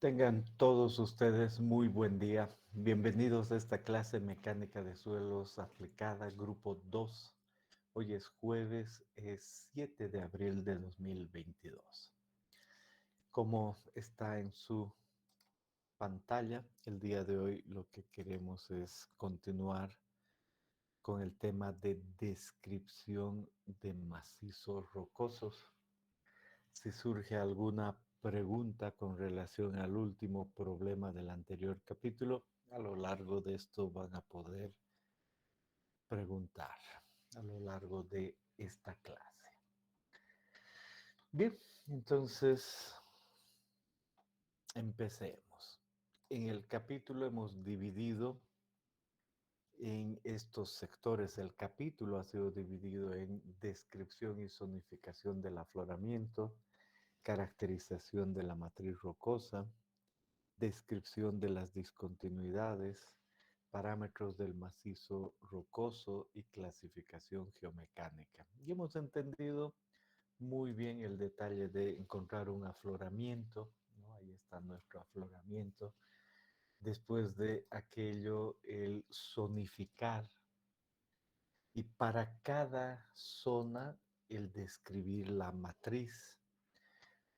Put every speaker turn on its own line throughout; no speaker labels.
Tengan todos ustedes muy buen día. Bienvenidos a esta clase mecánica de suelos aplicada, grupo 2. Hoy es jueves, es 7 de abril de 2022. Como está en su pantalla, el día de hoy lo que queremos es continuar con el tema de descripción de macizos rocosos. Si surge alguna pregunta con relación al último problema del anterior capítulo, a lo largo de esto van a poder preguntar a lo largo de esta clase. Bien, entonces empecemos. En el capítulo hemos dividido en estos sectores. El capítulo ha sido dividido en descripción y zonificación del afloramiento, caracterización de la matriz rocosa, descripción de las discontinuidades, parámetros del macizo rocoso y clasificación geomecánica. Y hemos entendido muy bien el detalle de encontrar un afloramiento, ¿no? Ahí está nuestro afloramiento. Después de aquello, el zonificar. Y para cada zona, el describir la matriz.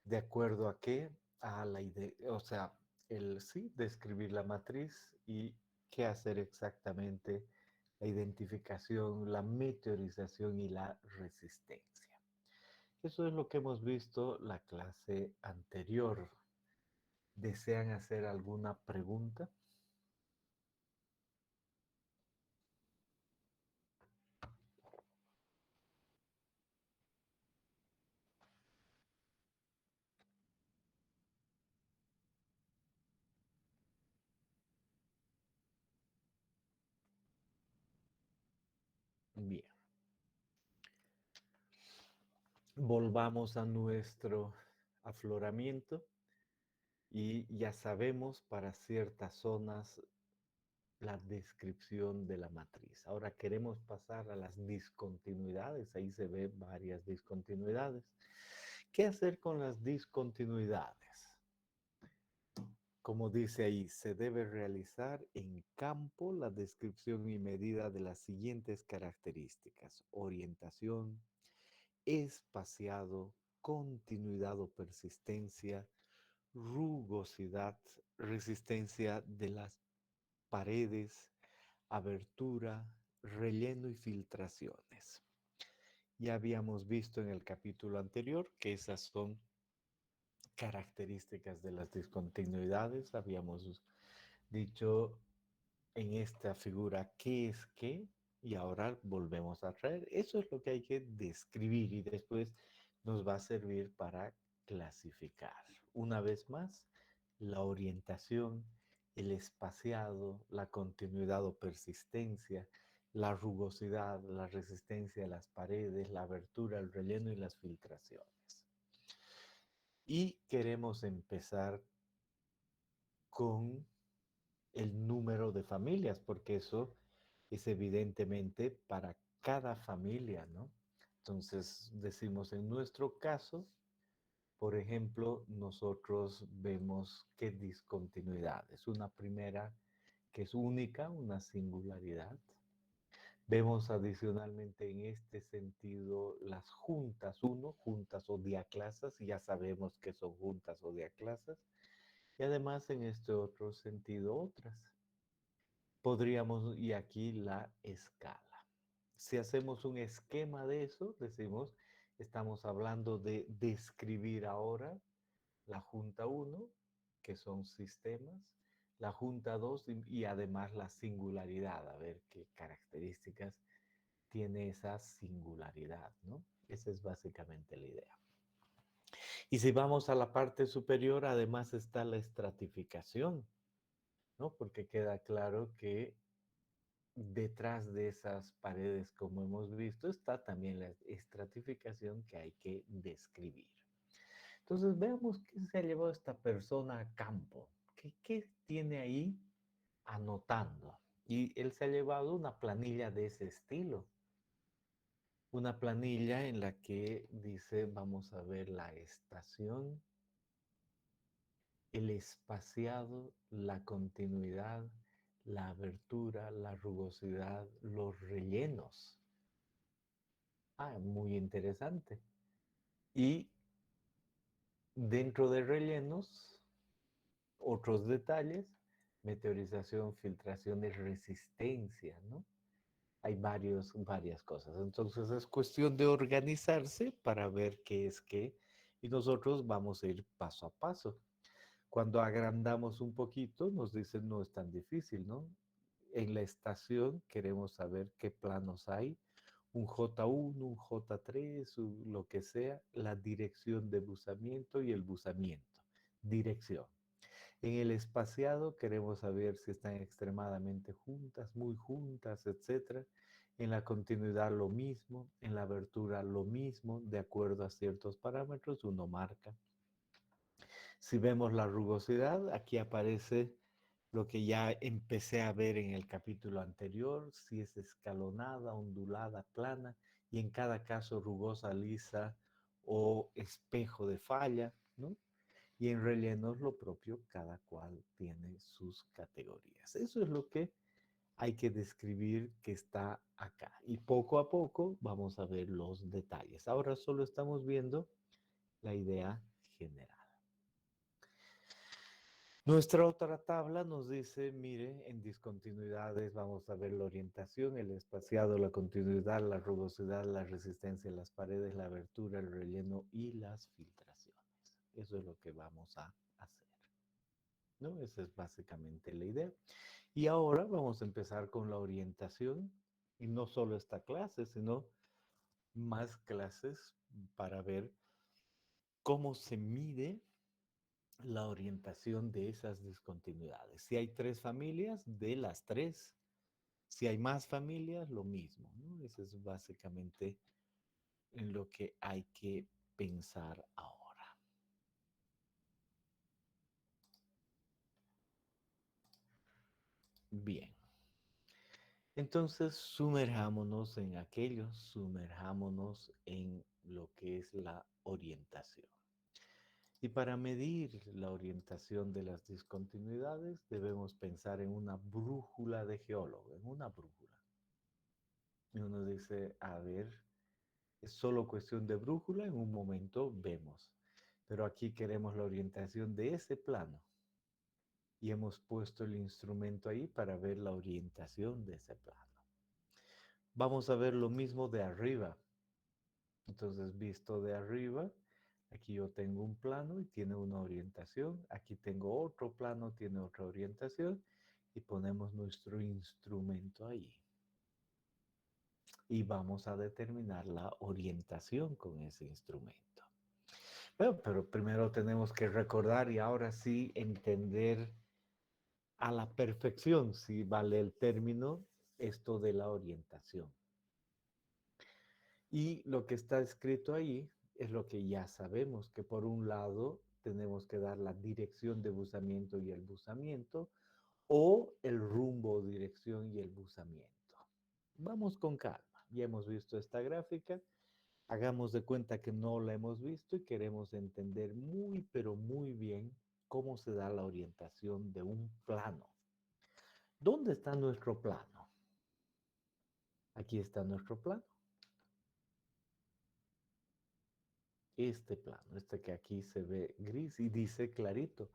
¿De acuerdo a qué? A la idea, o sea, el sí, describir la matriz y qué hacer exactamente, la identificación, la meteorización y la resistencia. Eso es lo que hemos visto la clase anterior. ¿Desean hacer alguna pregunta? Bien. Volvamos a nuestro afloramiento y ya sabemos para ciertas zonas la descripción de la matriz. Ahora queremos pasar a las discontinuidades. Ahí se ven varias discontinuidades. ¿Qué hacer con las discontinuidades? Como dice ahí, se debe realizar en campo la descripción y medida de las siguientes características: orientación, espaciado, continuidad o persistencia, rugosidad, resistencia de las paredes, abertura, relleno y filtraciones. Ya habíamos visto en el capítulo anterior que esas son características de las discontinuidades. Habíamos dicho en esta figura qué es qué y ahora volvemos a traer. Eso es lo que hay que describir y después nos va a servir para clasificar. Una vez más, la orientación, el espaciado, la continuidad o persistencia, la rugosidad, la resistencia a las paredes, la abertura, el relleno y las filtraciones. Y queremos empezar con el número de familias, porque eso es evidentemente para cada familia, ¿no? Entonces decimos en nuestro caso, por ejemplo, nosotros vemos qué discontinuidades. Una primera que es única, una singularidad. Vemos adicionalmente en este sentido las juntas, juntas o diaclasas, y ya sabemos que son juntas o diaclasas, y además en este otro sentido otras. Podríamos, y aquí la escala. Si hacemos un esquema de eso, decimos, estamos hablando de describir ahora la junta 1, que son sistemas, la junta 2 y además la singularidad, a ver qué características tiene esa singularidad, ¿no? Esa es básicamente la idea. Y si vamos a la parte superior, además está la estratificación, ¿no? Porque queda claro que detrás de esas paredes, como hemos visto, está también la estratificación que hay que describir. Entonces, veamos qué se ha llevado esta persona a campo. ¿Qué tiene ahí anotando? Y él se ha llevado una planilla de ese estilo. Una planilla en la que dice, vamos a ver la estación el espaciado, la continuidad, la abertura, la rugosidad, los rellenos. Ah, muy interesante. Y dentro de rellenos, otros detalles, meteorización, filtración de resistencia, ¿no? Hay varias cosas. Entonces es cuestión de organizarse para ver qué es qué y nosotros vamos a ir paso a paso. Cuando agrandamos un poquito, nos dicen no es tan difícil, ¿no? En la estación queremos saber qué planos hay, un J1, un J3, lo que sea, la dirección de buzamiento y el buzamiento. Dirección. En el espaciado queremos saber si están extremadamente juntas, muy juntas, etcétera. En la continuidad lo mismo, en la abertura lo mismo, de acuerdo a ciertos parámetros uno marca. Si vemos la rugosidad, aquí aparece lo que ya empecé a ver en el capítulo anterior, si es escalonada, ondulada, plana, y en cada caso rugosa, lisa o espejo de falla, ¿no? Y en rellenos lo propio, cada cual tiene sus categorías. Eso es lo que hay que describir que está acá. Y poco a poco vamos a ver los detalles. Ahora solo estamos viendo la idea general. Nuestra otra tabla nos dice, mire, en discontinuidades vamos a ver la orientación, el espaciado, la continuidad, la rugosidad, la resistencia, las paredes, la abertura, el relleno y las filtraciones. Eso es lo que vamos a hacer, ¿no? Esa es básicamente la idea. Y ahora vamos a empezar con la orientación, y no solo esta clase, sino más clases para ver cómo se mide la orientación de esas discontinuidades. Si hay tres familias, de las tres. Si hay más familias, lo mismo, ¿no? Eso es básicamente en lo que hay que pensar ahora. Bien. Entonces, sumerjámonos en lo que es la orientación. Y para medir la orientación de las discontinuidades, debemos pensar en una brújula de geólogo, en una brújula. Y uno dice, a ver, es solo cuestión de brújula, en un momento vemos. Pero aquí queremos la orientación de ese plano. Y hemos puesto el instrumento ahí para ver la orientación de ese plano. Vamos a ver lo mismo de arriba. Entonces, visto de arriba, aquí yo tengo un plano y tiene una orientación. Aquí tengo otro plano, tiene otra orientación. Y ponemos nuestro instrumento ahí. Y vamos a determinar la orientación con ese instrumento. Bueno, pero primero tenemos que recordar y ahora sí entender a la perfección, si vale el término, esto de la orientación. Y lo que está escrito ahí es lo que ya sabemos, que por un lado tenemos que dar la dirección de buzamiento y el buzamiento, o el rumbo, dirección y el buzamiento. Vamos con calma. Ya hemos visto esta gráfica. Hagamos de cuenta que no la hemos visto y queremos entender muy, pero muy bien cómo se da la orientación de un plano. ¿Dónde está nuestro plano? Aquí está nuestro plano. Este plano, este que aquí se ve gris y dice clarito.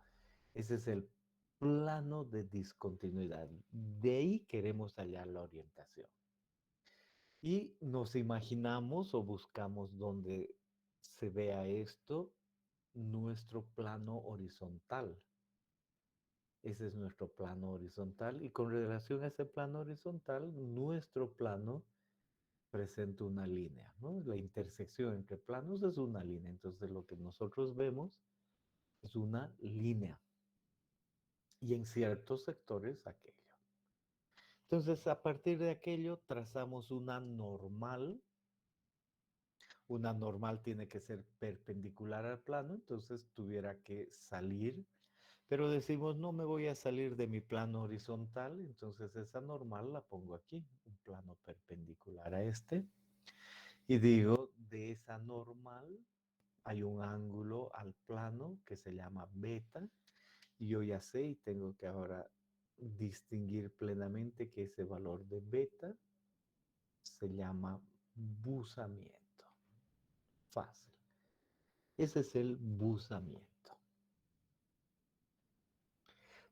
Ese es el plano de discontinuidad. De ahí queremos hallar la orientación. Y nos imaginamos o buscamos donde se vea esto, nuestro plano horizontal. Ese es nuestro plano horizontal. Y con relación a ese plano horizontal, nuestro plano presenta una línea, ¿no? La intersección entre planos es una línea. Entonces lo que nosotros vemos es una línea. Y en ciertos sectores aquello. Entonces a partir de aquello trazamos una normal. Una normal tiene que ser perpendicular al plano, entonces tuviera que salir, pero decimos no me voy a salir de mi plano horizontal, entonces esa normal la pongo aquí, un plano perpendicular a este, y digo de esa normal hay un ángulo al plano que se llama beta, Y yo ya sé y tengo que ahora distinguir plenamente que ese valor de beta se llama buzamiento. Fácil. Ese es el buzamiento.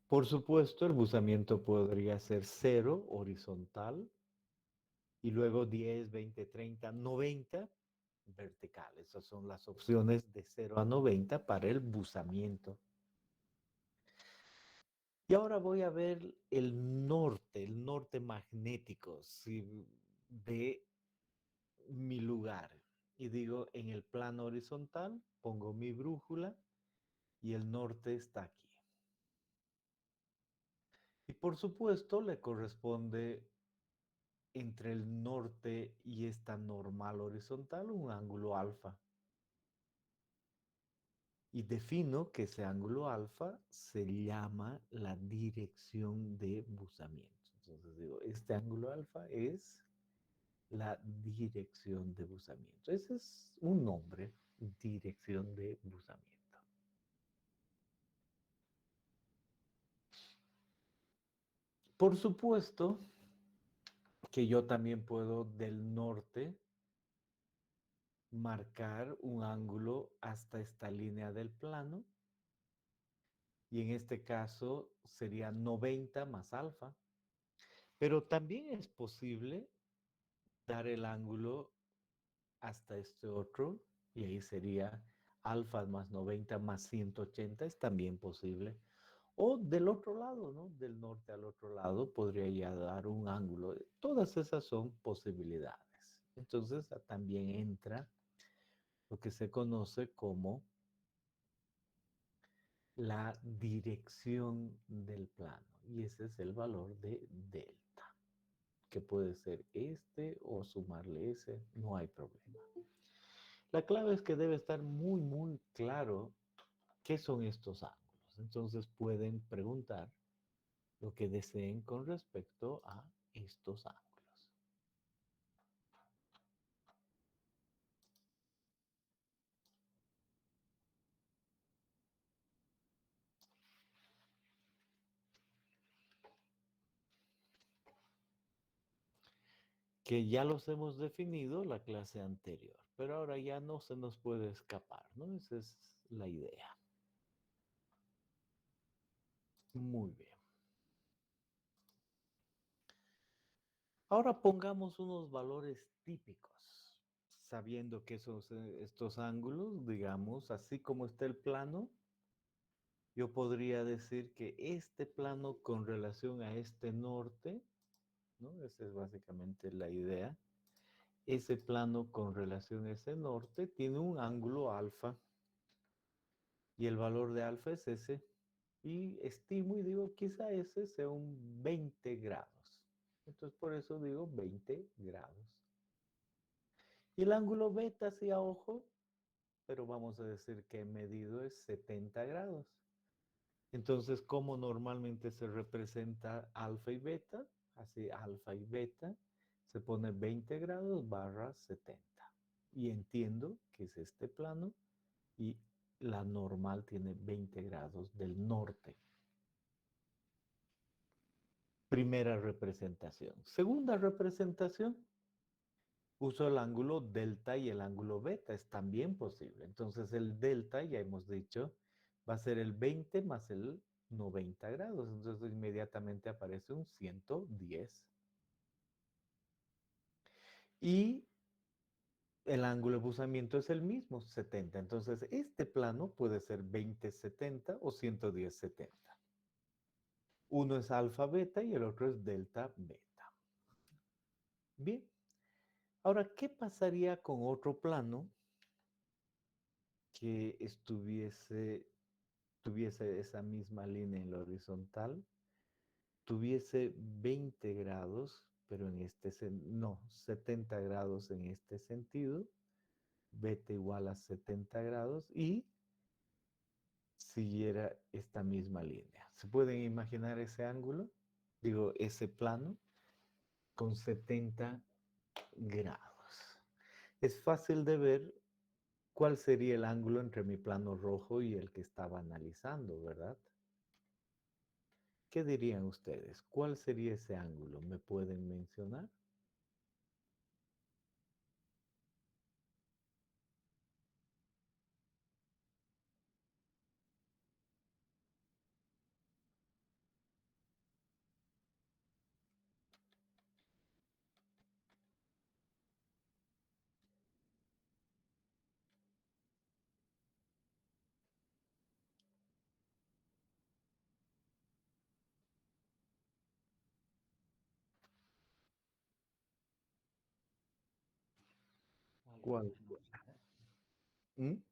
Por supuesto, el buzamiento podría ser 0 horizontal y luego 10, 20, 30, 90 vertical. Esas son las opciones de 0 a 90 para el buzamiento. Y ahora voy a ver el norte magnético de mi lugar. Y digo, en el plano horizontal pongo mi brújula y el norte está aquí. Y por supuesto le corresponde entre el norte y esta normal horizontal un ángulo alfa. Y defino que ese ángulo alfa se llama la dirección de buzamiento. Entonces digo, este ángulo alfa es la dirección de buzamiento. Ese es un nombre, dirección de buzamiento. Por supuesto que yo también puedo del norte marcar un ángulo hasta esta línea del plano y en este caso sería 90 más alfa. Pero también es posible dar el ángulo hasta este otro y ahí sería alfa más 90 más 180 es también posible. O del otro lado, ¿no? Del norte al otro lado podría ya dar un ángulo. Todas esas son posibilidades. Entonces también entra lo que se conoce como la dirección del plano. Y ese es el valor de delta, que puede ser este o sumarle ese, no hay problema. La clave es que debe estar muy, muy claro qué son estos ángulos. Entonces pueden preguntar lo que deseen con respecto a estos ángulos. Que ya los hemos definido la clase anterior, pero ahora ya no se nos puede escapar, ¿no? Esa es la idea. Muy bien. Ahora pongamos unos valores típicos, sabiendo que estos ángulos, digamos, así como está el plano, yo podría decir que este plano con relación a este norte, ¿no? Esa es básicamente la idea. Ese plano con relación a ese norte tiene un ángulo alfa y el valor de alfa es ese. Y estimo y digo, quizá ese sea un 20 grados. Entonces por eso digo 20 grados. Y el ángulo beta, sí a ojo, pero vamos a decir que medido es 70 grados. Entonces, ¿cómo normalmente se representa alfa y beta? Así, alfa y beta, se pone 20 grados barra 70. Y entiendo que es este plano y la normal tiene 20 grados del norte. Primera representación. Segunda representación, uso el ángulo delta y el ángulo beta, es también posible. Entonces el delta, ya hemos dicho, va a ser el 20 más el 90 grados. Entonces inmediatamente aparece un 110. Y el ángulo de buzamiento es el mismo, 70. Entonces este plano puede ser 20-70 o 110-70. Uno es alfa beta y el otro es delta beta. Bien. Ahora, ¿qué pasaría con otro plano que tuviese esa misma línea en la horizontal, tuviese 20 grados, pero no, 70 grados en este sentido, beta igual a 70 grados y siguiera esta misma línea? ¿Se pueden imaginar ese ángulo? Digo, ese plano con 70 grados. Es fácil de ver cuál sería el ángulo entre mi plano rojo y el que estaba analizando, ¿verdad? ¿qué dirían ustedes? ¿Cuál sería ese ángulo? ¿Me pueden mencionar?
Alfa
¿Cuál?
más 90.
¿Mm?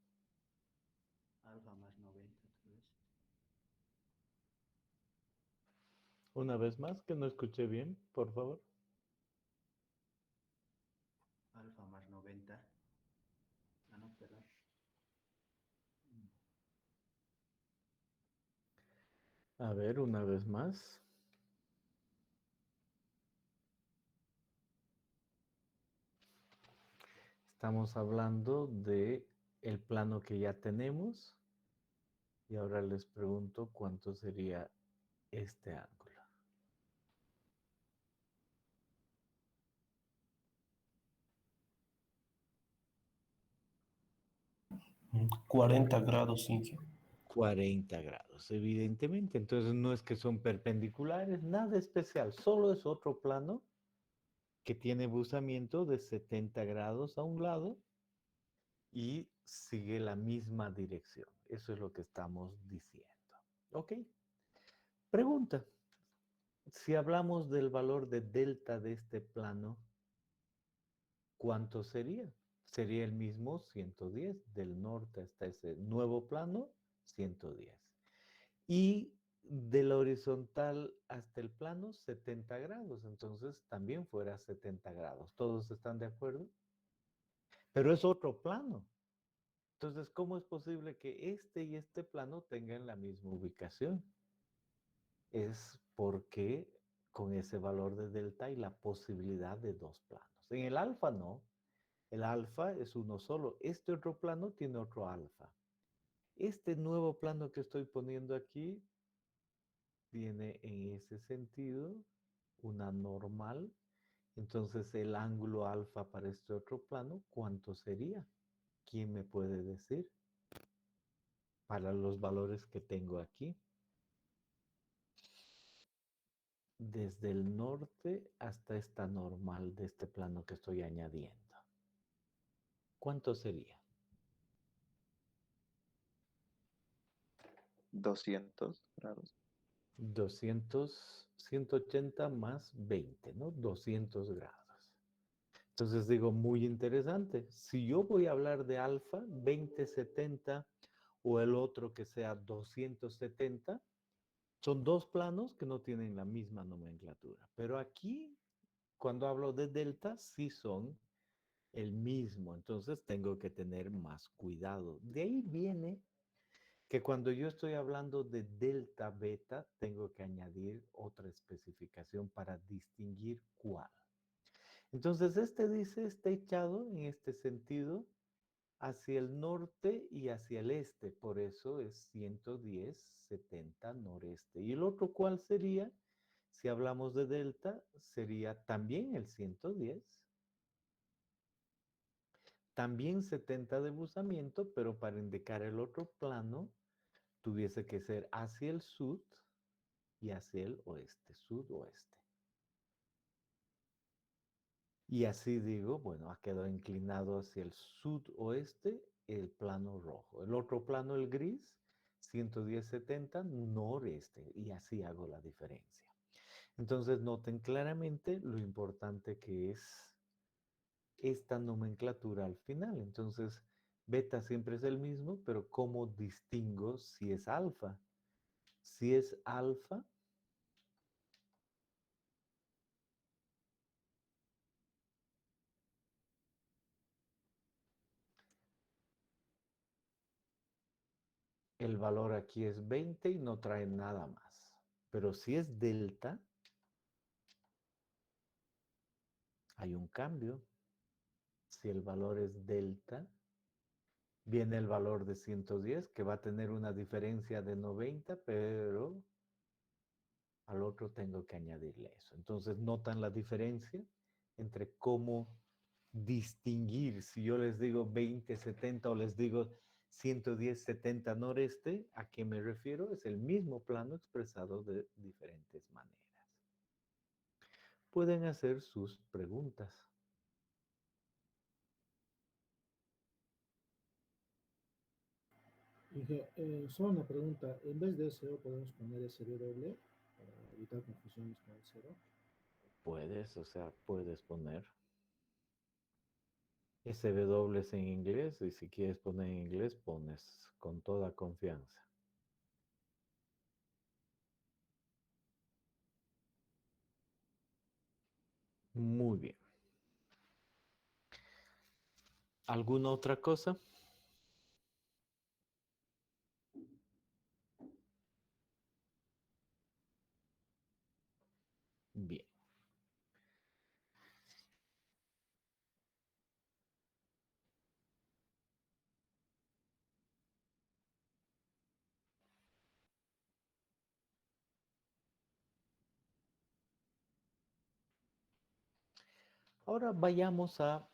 Alfa más 90 tal vez.
Una vez más, que no escuché bien, por favor.
Alfa más 90. Ah, no, perdón.
A ver, una vez más. Estamos hablando de el plano que ya tenemos y ahora les pregunto cuánto sería este ángulo.
40 grados, Inge.
40 grados, evidentemente. Entonces no es que son perpendiculares, nada especial, solo es otro plano que tiene buzamiento de 70 grados a un lado y sigue la misma dirección. Eso es lo que estamos diciendo. ¿Ok? Pregunta. Si hablamos del valor de delta de este plano, ¿cuánto sería? Sería el mismo 110 del norte hasta ese nuevo plano, 110. Y de la horizontal hasta el plano, 70 grados. Entonces también fuera 70 grados. ¿Todos están de acuerdo? Pero es otro plano. Entonces, ¿cómo es posible que este y este plano tengan la misma ubicación? Es porque con ese valor de delta hay la posibilidad de dos planos. En el alfa no. El alfa es uno solo. Este otro plano tiene otro alfa. Este nuevo plano que estoy poniendo aquí tiene en ese sentido una normal. Entonces el ángulo alfa para este otro plano, ¿cuánto sería? ¿Quién me puede decir? Para los valores que tengo aquí. Desde el norte hasta esta normal de este plano que estoy añadiendo. ¿Cuánto sería?
200 grados.
180 más 20, ¿no? 200 grados. Entonces digo, muy interesante. Si yo voy a hablar de alfa, 2070 o el otro que sea 270, son dos planos que no tienen la misma nomenclatura. Pero aquí, cuando hablo de delta, sí son el mismo. Entonces tengo que tener más cuidado. De ahí viene que cuando yo estoy hablando de delta beta, tengo que añadir otra especificación para distinguir cuál. Entonces, este dice, está echado en este sentido hacia el norte y hacia el este, por eso es 110, 70 noreste. ¿Y el otro cuál sería? Si hablamos de delta, sería también el 110, también 70 de buzamiento, pero para indicar el otro plano, tuviese que ser hacia el sur y hacia el oeste, sudoeste. Y así digo, bueno, ha quedado inclinado hacia el sudoeste el plano rojo. El otro plano, el gris, 110-70 noreste. Y así hago la diferencia. Entonces noten claramente lo importante que es esta nomenclatura al final. Entonces, beta siempre es el mismo, pero ¿cómo distingo si es alfa? Si es alfa, el valor aquí es 20 y no trae nada más. Pero si es delta, hay un cambio. Si el valor es delta, viene el valor de 110, que va a tener una diferencia de 90, pero al otro tengo que añadirle eso. Entonces, ¿notan la diferencia entre cómo distinguir si yo les digo 20-70 o les digo 110-70 noreste? ¿A qué me refiero? Es el mismo plano expresado de diferentes maneras. Pueden hacer sus preguntas.
Dije, solo una pregunta, en vez de SEO podemos poner SW para evitar confusiones con el cero.
Puedes, o sea, puedes poner SW en inglés y si quieres poner en inglés, pones con toda confianza. Muy bien. ¿Alguna otra cosa? Bien. Ahora vayamos a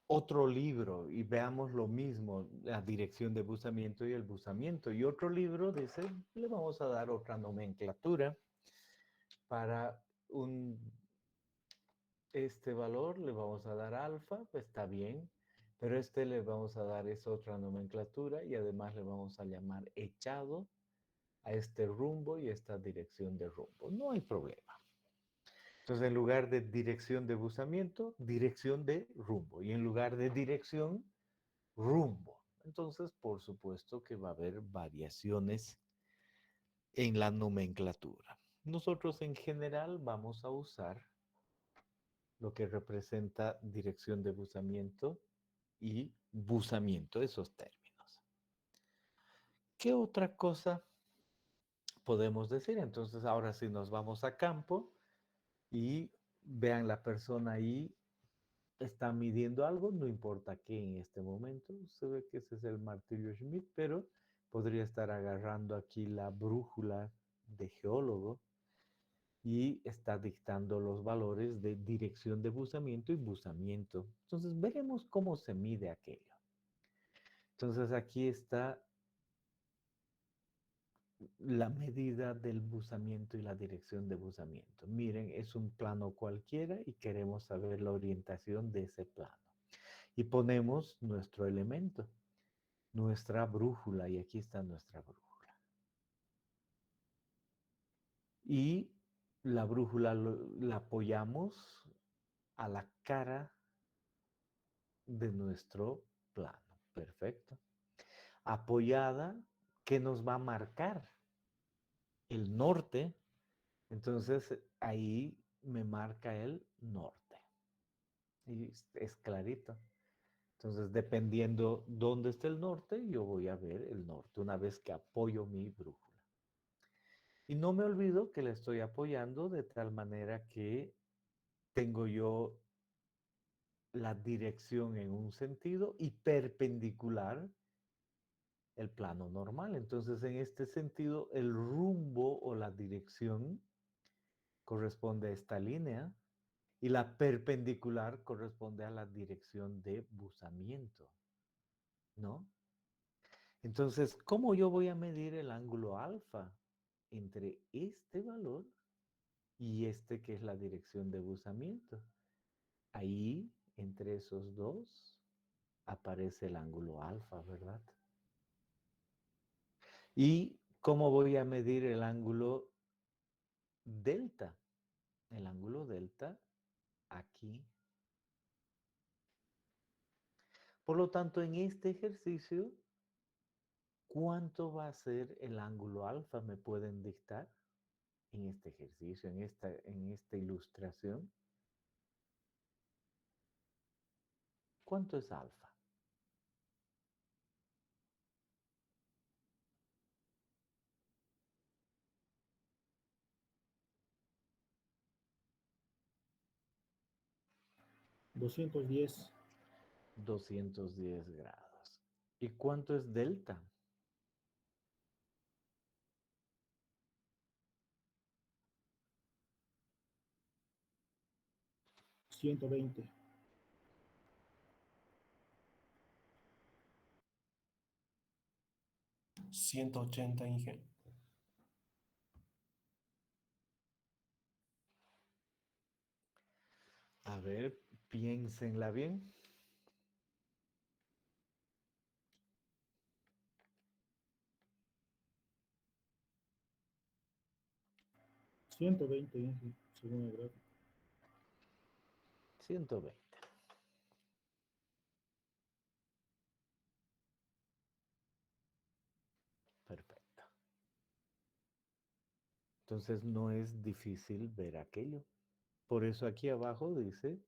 otro libro y veamos lo mismo, la dirección de buzamiento y el buzamiento. Y otro libro dice, le vamos a dar otra nomenclatura para este valor, le vamos a dar alfa, pues está bien, pero este le vamos a dar es otra nomenclatura y además le vamos a llamar echado a este rumbo y esta dirección de rumbo. No hay problema. Entonces, en lugar de dirección de buzamiento, dirección de rumbo. Y en lugar de dirección, rumbo. Entonces, por supuesto que va a haber variaciones en la nomenclatura. Nosotros en general vamos a usar lo que representa dirección de buzamiento y buzamiento, esos términos. ¿Qué otra cosa podemos decir? Entonces, ahora sí nos vamos a campo y vean la persona ahí está midiendo algo, no importa qué en este momento. Se ve que ese es el martillo Schmidt, pero podría estar agarrando aquí la brújula de geólogo y está dictando los valores de dirección de buzamiento y buzamiento. Entonces veremos cómo se mide aquello. Entonces aquí está la medida del buzamiento y la dirección de buzamiento. Miren, es un plano cualquiera y queremos saber la orientación de ese plano. Y ponemos nuestro elemento, nuestra brújula, y aquí está nuestra brújula. Y la brújula la apoyamos a la cara de nuestro plano. Perfecto. Apoyada, que nos va a marcar el norte. Entonces ahí me marca el norte. Y es clarito. Entonces, dependiendo dónde esté el norte, yo voy a ver el norte una vez que apoyo mi brújula. Y no me olvido que le estoy apoyando de tal manera que tengo yo la dirección en un sentido y perpendicular el plano normal. Entonces, en este sentido, el rumbo o la dirección corresponde a esta línea y la perpendicular corresponde a la dirección de buzamiento, ¿no? Entonces, ¿cómo yo voy a medir el ángulo alfa entre este valor y este que es la dirección de buzamiento? Ahí, entre esos dos, aparece el ángulo alfa, ¿verdad? ¿Y cómo voy a medir el ángulo delta? El ángulo delta aquí. Por lo tanto, en este ejercicio, ¿cuánto va a ser el ángulo alfa? ¿Me pueden dictar en este ejercicio, en esta ilustración? ¿Cuánto es alfa?
$210.
210 grados. ¿Y cuánto es delta?
120.
180, Inge.
A ver, piénsenla bien.
$120, Inge, según el gráfico.
120. Perfecto. Entonces no es difícil ver aquello. Por eso aquí abajo dice,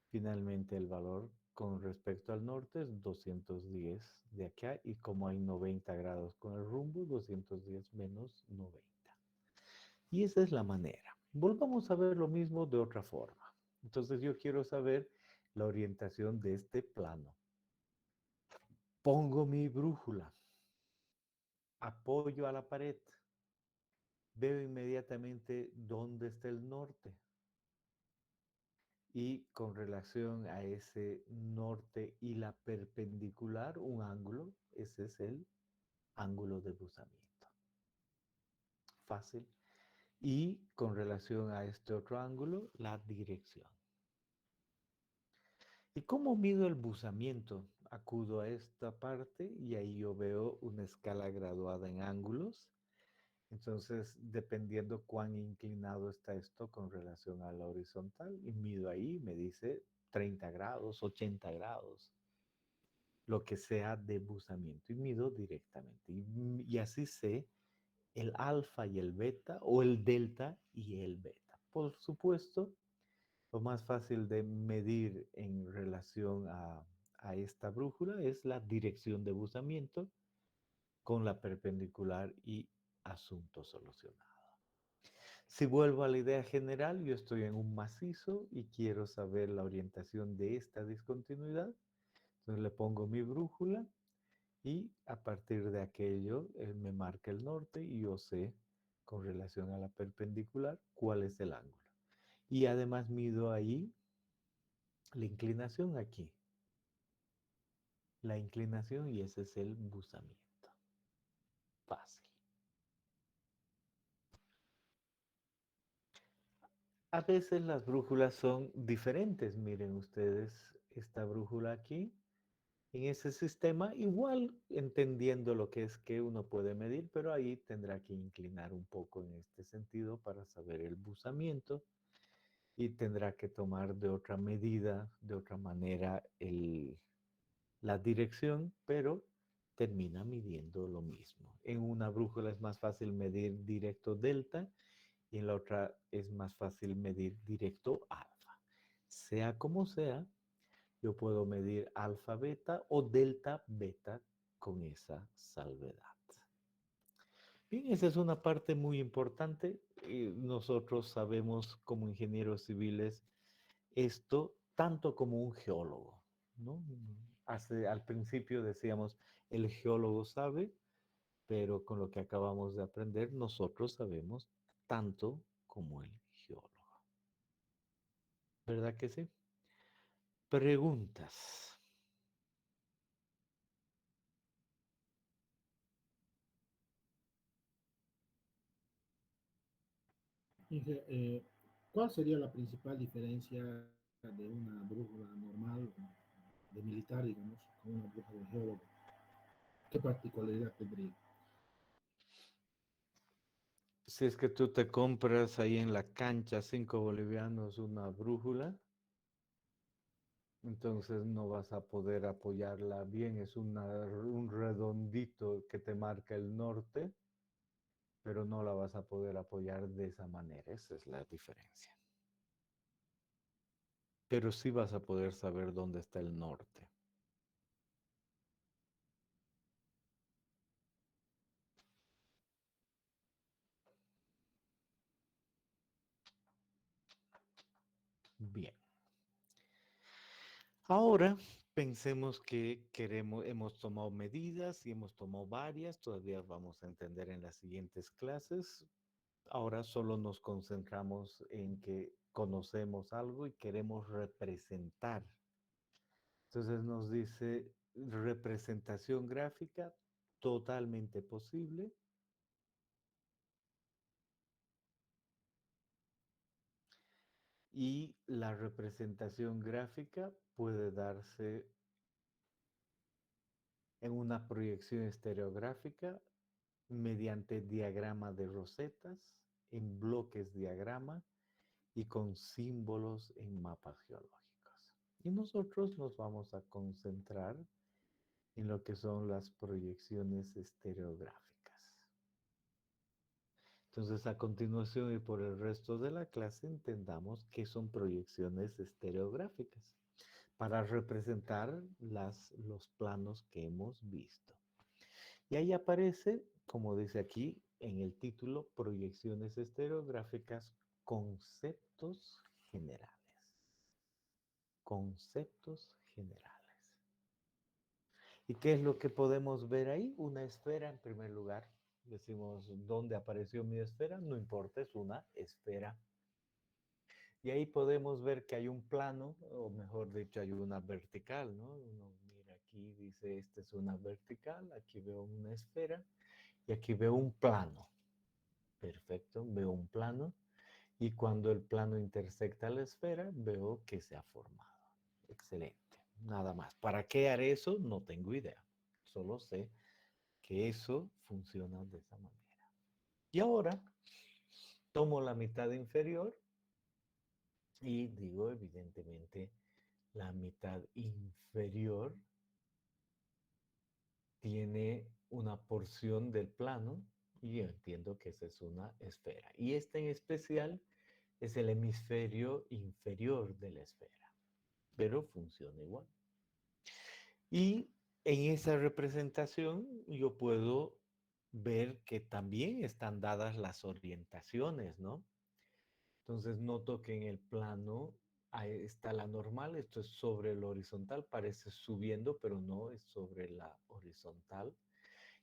finalmente el valor con respecto al norte es 210 de acá y como hay 90 grados con el rumbo, 210 menos 90. Y esa es la manera. Volvamos a ver lo mismo de otra forma. Entonces yo quiero saber la orientación de este plano. Pongo mi brújula, apoyo a la pared, veo inmediatamente dónde está el norte. Y con relación a ese norte y la perpendicular, un ángulo, ese es el ángulo de buzamiento. Fácil. Y con relación a este otro ángulo, la dirección. ¿Y cómo mido el buzamiento? Acudo a esta parte y ahí yo veo una escala graduada en ángulos. Entonces, dependiendo cuán inclinado está esto con relación a la horizontal, y mido ahí, me dice 30 grados, 80 grados, lo que sea de buzamiento, y mido directamente. Y así sé el alfa y el beta, o el delta y el beta. Por supuesto, lo más fácil de medir en relación a esta brújula es la dirección de buzamiento con la perpendicular y asunto solucionado. Si vuelvo a la idea general, yo estoy en un macizo y quiero saber la orientación de esta discontinuidad. Entonces le pongo mi brújula y a partir de aquello él me marca el norte y yo sé con relación a la perpendicular cuál es el ángulo. Y además mido ahí la inclinación aquí. La inclinación y ese es el buzamiento. Fácil. A veces las brújulas son diferentes. Miren ustedes esta brújula aquí. En ese sistema, igual entendiendo lo que es que uno puede medir, pero ahí tendrá que inclinar un poco en este sentido para saber el buzamiento y tendrá que tomar de otra medida, de otra manera la dirección, pero termina midiendo lo mismo. En una brújula es más fácil medir directo delta y en la otra es más fácil medir directo alfa. Sea como sea, yo puedo medir alfa beta o delta beta con esa salvedad. Bien, esa es una parte muy importante. Nosotros sabemos como ingenieros civiles esto tanto como un geólogo, ¿no? Al principio decíamos, el geólogo sabe, pero con lo que acabamos de aprender, nosotros sabemos tanto como el geólogo. ¿Verdad que sí? Preguntas.
Inge, ¿cuál sería la principal diferencia de una brújula normal, de militar, digamos, con una brújula de geólogo? ¿Qué particularidad tendría?
Si es que tú te compras ahí en la cancha 5 bolivianos una brújula, entonces no vas a poder apoyarla bien. Es un redondito que te marca el norte, pero no la vas a poder apoyar de esa manera. Esa es la diferencia. Pero sí vas a poder saber dónde está el norte. Bien. Ahora pensemos que hemos tomado medidas y hemos tomado varias, todavía vamos a entender en las siguientes clases. Ahora solo nos concentramos en que conocemos algo y queremos representar. Entonces nos dice representación gráfica totalmente posible. Y la representación gráfica puede darse en una proyección estereográfica mediante diagrama de rosetas, en bloques diagrama y con símbolos en mapas geológicos. Y nosotros nos vamos a concentrar en lo que son las proyecciones estereográficas. Entonces, a continuación y por el resto de la clase entendamos qué son proyecciones estereográficas para representar los planos que hemos visto. Y ahí aparece, como dice aquí en el título, proyecciones estereográficas, conceptos generales. Conceptos generales. ¿Y qué es lo que podemos ver ahí? Una esfera en primer lugar. Decimos, ¿dónde apareció mi esfera? No importa, es una esfera. Y ahí podemos ver que hay un plano, o mejor dicho, hay una vertical, ¿no? Uno mira aquí, dice, esta es una vertical, aquí veo una esfera y aquí veo un plano. Perfecto, veo un plano y cuando el plano intersecta la esfera, veo que se ha formado. Excelente, nada más. ¿Para qué haré eso? No tengo idea. Solo sé que eso funciona de esa manera. Y ahora tomo la mitad inferior y digo, evidentemente, la mitad inferior tiene una porción del plano y yo entiendo que esa es una esfera. Y este en especial es el hemisferio inferior de la esfera, pero funciona igual. Y en esa representación yo puedo ver que también están dadas las orientaciones, ¿no? Entonces noto que en el plano ahí está la normal, esto es sobre el horizontal, parece subiendo, pero no, es sobre la horizontal.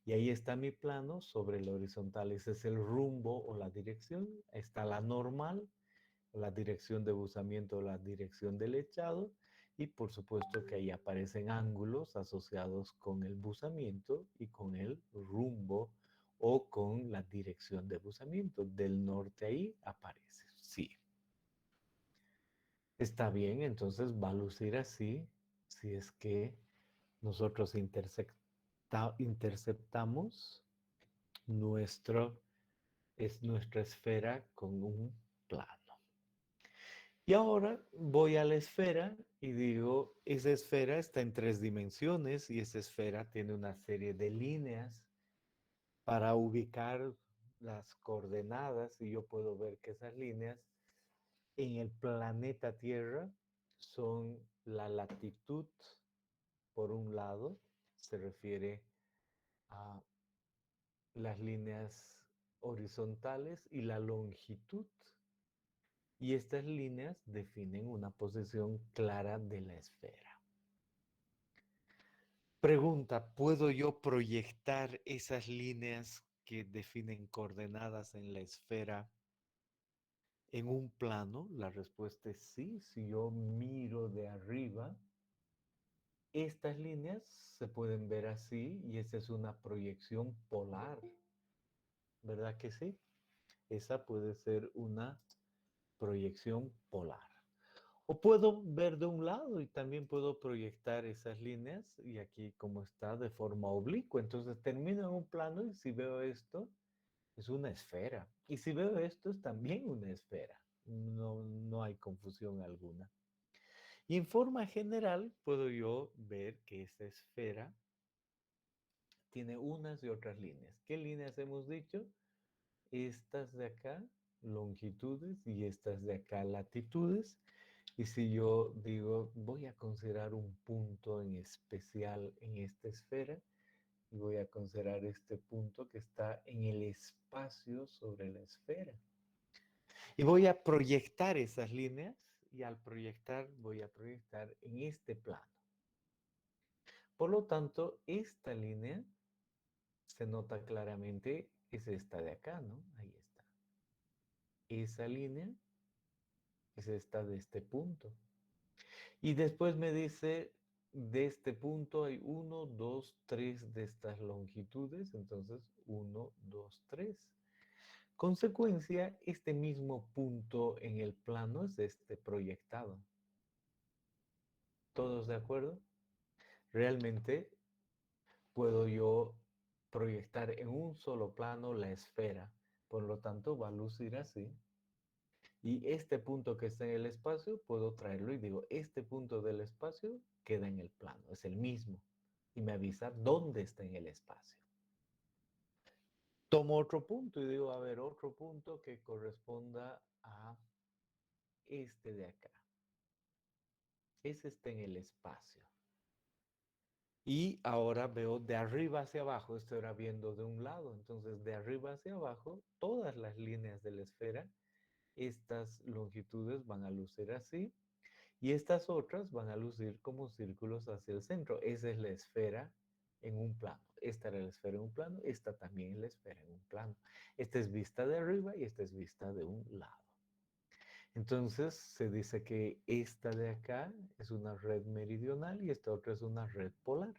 Y ahí está mi plano sobre el horizontal, ese es el rumbo o la dirección. Está la normal, la dirección de buzamiento o la dirección del echado. Y por supuesto que ahí aparecen ángulos asociados con el buzamiento y con el rumbo o con la dirección de buzamiento. Del norte ahí aparece, sí. Está bien, entonces va a lucir así si es que nosotros interceptamos nuestra esfera con un plano. Y ahora voy a la esfera y digo, esa esfera está en 3 dimensiones y esa esfera tiene una serie de líneas para ubicar las coordenadas y yo puedo ver que esas líneas en el planeta Tierra son la latitud, por un lado, se refiere a las líneas horizontales y la longitud. Y estas líneas definen una posición clara de la esfera. Pregunta, ¿puedo yo proyectar esas líneas que definen coordenadas en la esfera en un plano? La respuesta es sí. Si yo miro de arriba, estas líneas se pueden ver así y esa es una proyección polar. ¿Verdad que sí? Esa puede ser una proyección polar. O puedo ver de un lado y también puedo proyectar esas líneas y aquí como está de forma oblicua. Entonces termino en un plano y si veo esto es una esfera. Y si veo esto es también una esfera. No hay confusión alguna. Y en forma general puedo yo ver que esta esfera tiene unas y otras líneas. ¿Qué líneas hemos dicho? Estas de acá, longitudes, y estas de acá, latitudes. Y si yo digo, voy a considerar un punto en especial en esta esfera, y voy a considerar este punto que está en el espacio sobre la esfera. Y voy a proyectar esas líneas, y al proyectar, voy a proyectar en este plano. Por lo tanto, esta línea se nota claramente, es esta de acá, ¿no? Ahí está. Esa línea es esta de este punto. Y después me dice, de este punto hay 1, 2, 3 de estas longitudes, entonces 1, 2, 3. Consecuencia, este mismo punto en el plano es este proyectado. ¿Todos de acuerdo? Realmente puedo yo proyectar en un solo plano la esfera. Por lo tanto, va a lucir así. Y este punto que está en el espacio, puedo traerlo y digo, este punto del espacio queda en el plano, es el mismo. Y me avisa dónde está en el espacio. Tomo otro punto y digo, a ver, otro punto que corresponda a este de acá. Ese está en el espacio. Y ahora veo de arriba hacia abajo, estoy ahora viendo de un lado. Entonces, de arriba hacia abajo, todas las líneas de la esfera, estas longitudes van a lucir así. Y estas otras van a lucir como círculos hacia el centro. Esa es la esfera en un plano. Esta era la esfera en un plano, esta también es la esfera en un plano. Esta es vista de arriba y esta es vista de un lado. Entonces se dice que esta de acá es una red meridional y esta otra es una red polar.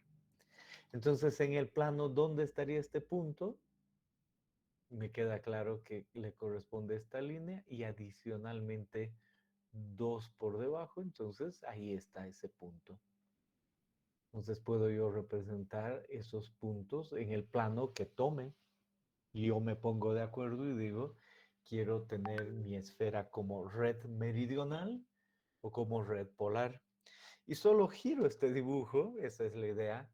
Entonces en el plano, ¿dónde estaría este punto? Me queda claro que le corresponde esta línea y adicionalmente 2 por debajo, entonces ahí está ese punto. Entonces puedo yo representar esos puntos en el plano que tome. Y yo me pongo de acuerdo y digo, quiero tener mi esfera como red meridional o como red polar. Y solo giro este dibujo, esa es la idea,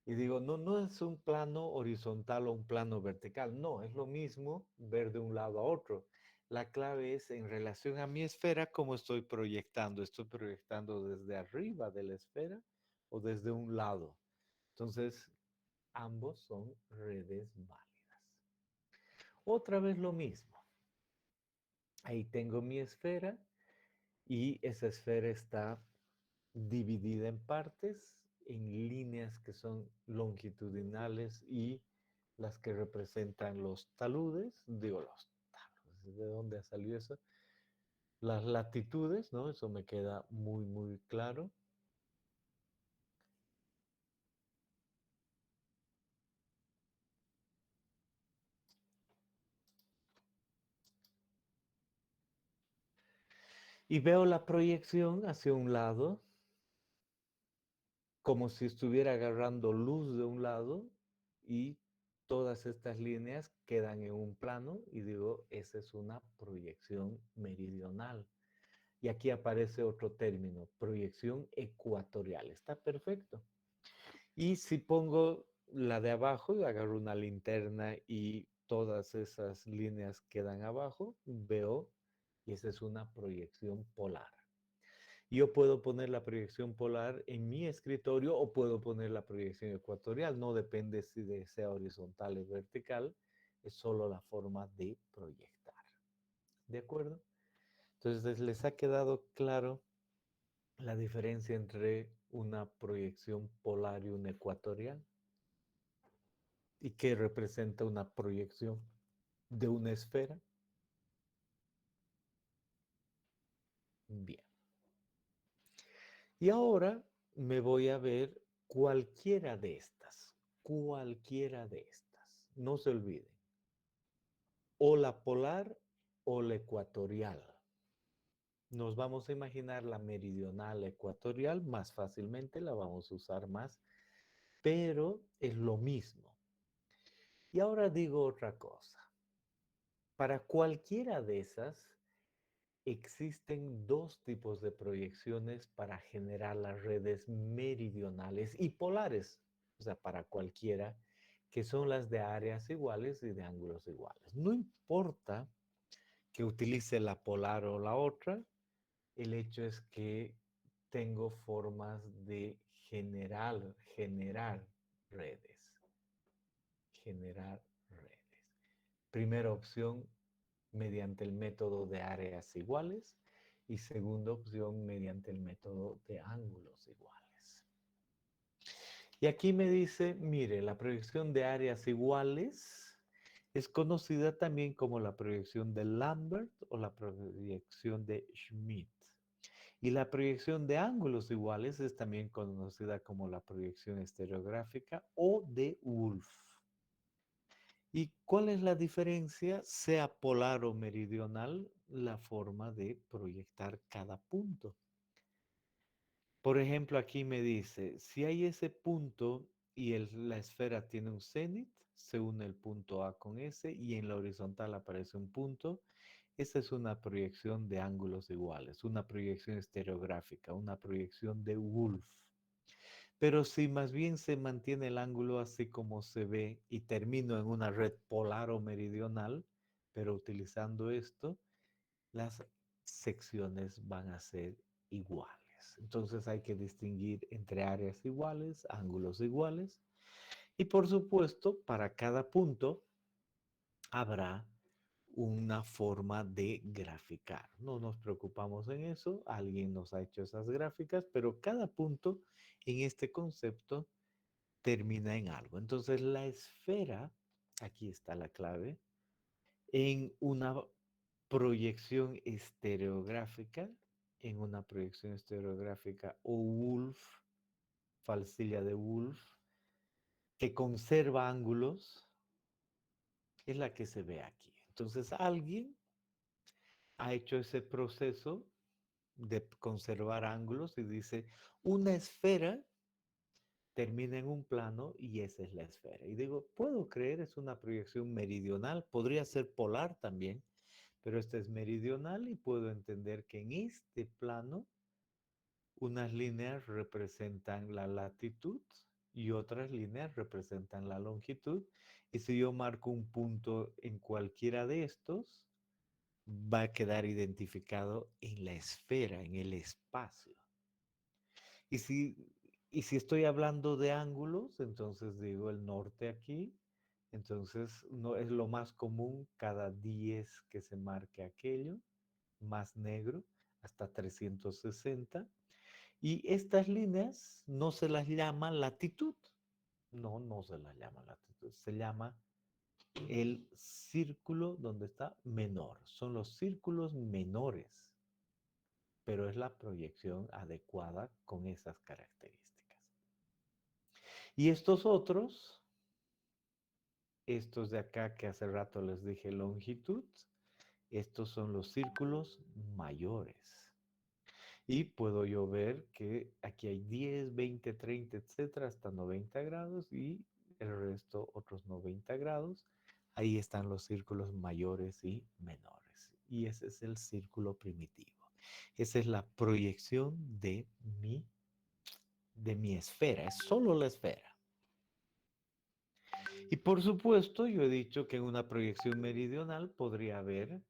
y digo, no, no es un plano horizontal o un plano vertical, no, es lo mismo ver de un lado a otro. La clave es en relación a mi esfera, cómo estoy proyectando desde arriba de la esfera o desde un lado. Entonces, ambos son redes válidas. Otra vez lo mismo. Ahí tengo mi esfera y esa esfera está dividida en partes, en líneas que son longitudinales y las que representan los taludes, digo los taludes, ¿de dónde ha salido eso? Las latitudes, ¿no? Eso me queda muy, muy claro. Y veo la proyección hacia un lado, como si estuviera agarrando luz de un lado y todas estas líneas quedan en un plano y digo, esa es una proyección meridional. Y aquí aparece otro término, proyección ecuatorial. Está perfecto. Y si pongo la de abajo y agarro una linterna y todas esas líneas quedan abajo, veo, y esa es una proyección polar. Yo puedo poner la proyección polar en mi escritorio o puedo poner la proyección ecuatorial. No depende si sea horizontal o vertical, es solo la forma de proyectar. ¿De acuerdo? Entonces, ¿les ha quedado claro la diferencia entre una proyección polar y una ecuatorial? ¿Y qué representa una proyección de una esfera? Bien. Y ahora me voy a ver cualquiera de estas. Cualquiera de estas. No se olviden. O la polar o la ecuatorial. Nos vamos a imaginar la meridional ecuatorial, más fácilmente la vamos a usar más, pero es lo mismo. Y ahora digo otra cosa. Para cualquiera de esas, existen dos tipos de proyecciones para generar las redes meridionales y polares, o sea, para cualquiera, que son las de áreas iguales y de ángulos iguales. No importa que utilice la polar o la otra, el hecho es que tengo formas de generar redes. Generar redes. Primera opción, mediante el método de áreas iguales. Y segunda opción, mediante el método de ángulos iguales. Y aquí me dice, mire, la proyección de áreas iguales Es conocida también como la proyección de Lambert o la proyección de Schmidt. Y la proyección de ángulos iguales es también conocida como la proyección estereográfica o de Wolf. ¿Y cuál es la diferencia, sea polar o meridional, la forma de proyectar cada punto? Por ejemplo, aquí me dice, si hay ese punto y la esfera tiene un cenit, se une el punto A con ese y en la horizontal aparece un punto. Esa es una proyección de ángulos iguales, una proyección estereográfica, una proyección de Wolf. Pero si más bien se mantiene el ángulo así como se ve y termino en una red polar o meridional, pero utilizando esto, las secciones van a ser iguales. Entonces hay que distinguir entre áreas iguales, ángulos iguales. Y por supuesto, para cada punto habrá una forma de graficar. No nos preocupamos en eso, alguien nos ha hecho esas gráficas, pero cada punto en este concepto termina en algo. Entonces la esfera, aquí está la clave, en una proyección estereográfica, o Wolf, falsilla de Wolf, que conserva ángulos, es la que se ve aquí. Entonces alguien ha hecho ese proceso de conservar ángulos y dice, una esfera termina en un plano y esa es la esfera. Y digo, puedo creer, es una proyección meridional, podría ser polar también, pero esta es meridional y puedo entender que en este plano unas líneas representan la latitud y otras líneas representan la longitud. Y si yo marco un punto en cualquiera de estos, va a quedar identificado en la esfera, en el espacio. Y si, y si estoy hablando de ángulos, entonces digo el norte aquí, entonces no es lo más común cada 10 que se marque aquello, más negro, hasta 360. Y estas líneas no se las llama latitud. No, no se las llama latitud. Se llama el círculo donde está menor. Son los círculos menores, pero es la proyección adecuada con esas características. Y estos otros, estos de acá que hace rato les dije longitud, estos son los círculos mayores. Y puedo yo ver que aquí hay 10, 20, 30, etcétera, hasta 90 grados y el resto otros 90 grados. Ahí están los círculos mayores y menores. Y ese es el círculo primitivo. Esa es la proyección de mi esfera. Es solo la esfera. Y por supuesto, yo he dicho que en una proyección meridional podría haber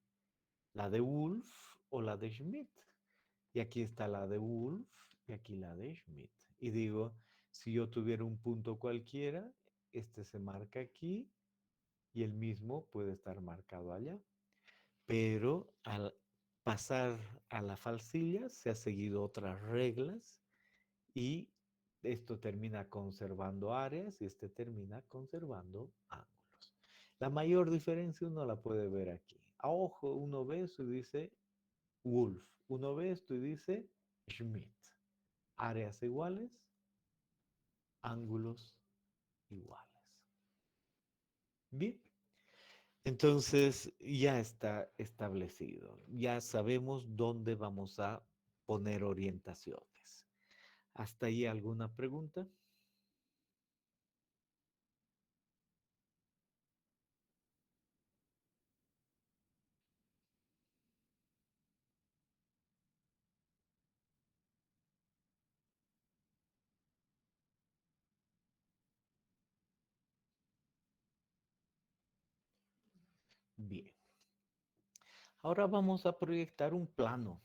la de Wolf o la de Schmidt. Y aquí está la de Wolf y aquí la de Schmidt. Y digo, si yo tuviera un punto cualquiera, este se marca aquí y el mismo puede estar marcado allá. Pero al pasar a la falsilla se ha seguido otras reglas y esto termina conservando áreas y este termina conservando ángulos. La mayor diferencia uno la puede ver aquí. A ojo uno ve esto y dice Wolf. Uno ve esto y dice Schmidt. Áreas iguales, ángulos iguales. Bien, entonces ya está establecido. Ya sabemos dónde vamos a poner orientaciones. ¿Hasta ahí alguna pregunta? Bien. Ahora vamos a proyectar un plano.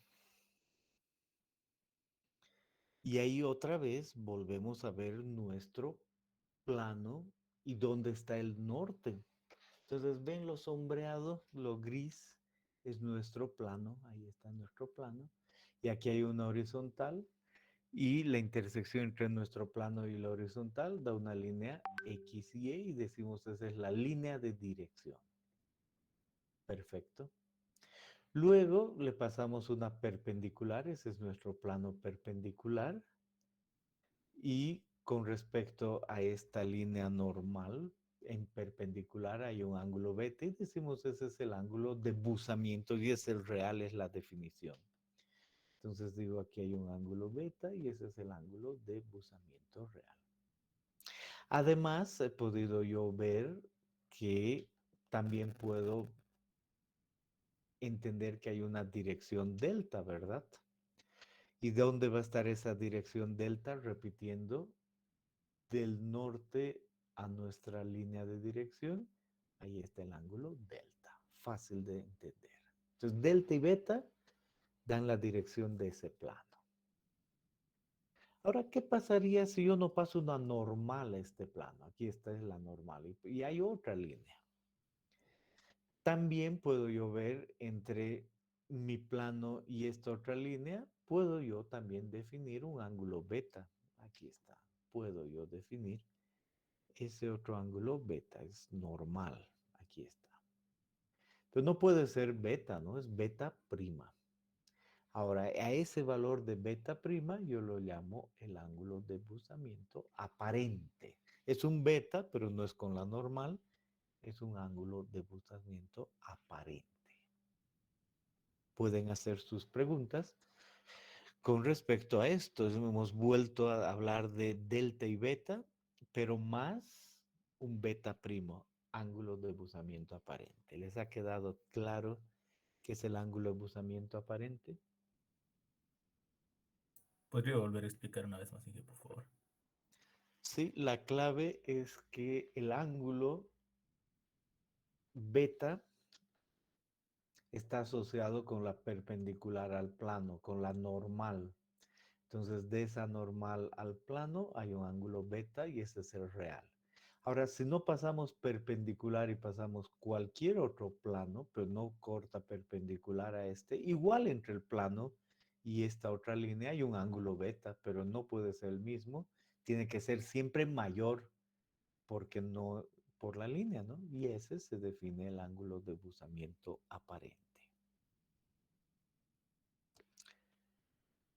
Y ahí otra vez volvemos a ver nuestro plano y dónde está el norte. Entonces, ven lo sombreado, lo gris es nuestro plano, ahí está nuestro plano. Y aquí hay una horizontal Y la intersección entre nuestro plano y la horizontal da una línea X y Y y decimos esa es la línea de dirección. Perfecto. Luego le pasamos una perpendicular, ese es nuestro plano perpendicular. Y con respecto a esta línea normal, en perpendicular hay un ángulo beta y decimos ese es el ángulo de buzamiento y es el real, es la definición. Entonces digo aquí hay un ángulo beta y ese es el ángulo de buzamiento real. Además, he podido yo ver que también puedo entender que hay una dirección delta, ¿verdad? ¿Y dónde va a estar esa dirección delta? Repitiendo, del norte a nuestra línea de dirección, ahí está el ángulo delta. Fácil de entender. Entonces, delta y beta dan la dirección de ese plano. Ahora, ¿qué pasaría si yo no paso una normal a este plano? Aquí está es la normal y hay otra línea. También puedo yo ver entre mi plano y esta otra línea, puedo yo también definir un ángulo beta. Aquí está. Puedo yo definir ese otro ángulo beta, es normal. Aquí está. Pero no puede ser beta, ¿no? Es beta prima. Ahora, a ese valor de beta prima yo lo llamo el ángulo de buzamiento aparente. Es un beta, pero no es con la normal. Es un ángulo de buzamiento aparente. Pueden hacer sus preguntas con respecto a esto. Hemos vuelto a hablar de delta y beta, pero más un beta primo, ángulo de buzamiento aparente. ¿Les ha quedado claro qué es el ángulo de buzamiento aparente?
¿Podría volver a explicar una vez más, Inge, por favor?
Sí, la clave es que el ángulo beta está asociado con la perpendicular al plano, con la normal. Entonces, de esa normal al plano hay un ángulo beta y ese es el real. Ahora, si no pasamos perpendicular y pasamos cualquier otro plano, pero no corta perpendicular a este, igual entre el plano y esta otra línea hay un ángulo beta, pero no puede ser el mismo. Tiene que ser siempre mayor porque no por la línea, ¿no? Y ese se define el ángulo de buzamiento aparente.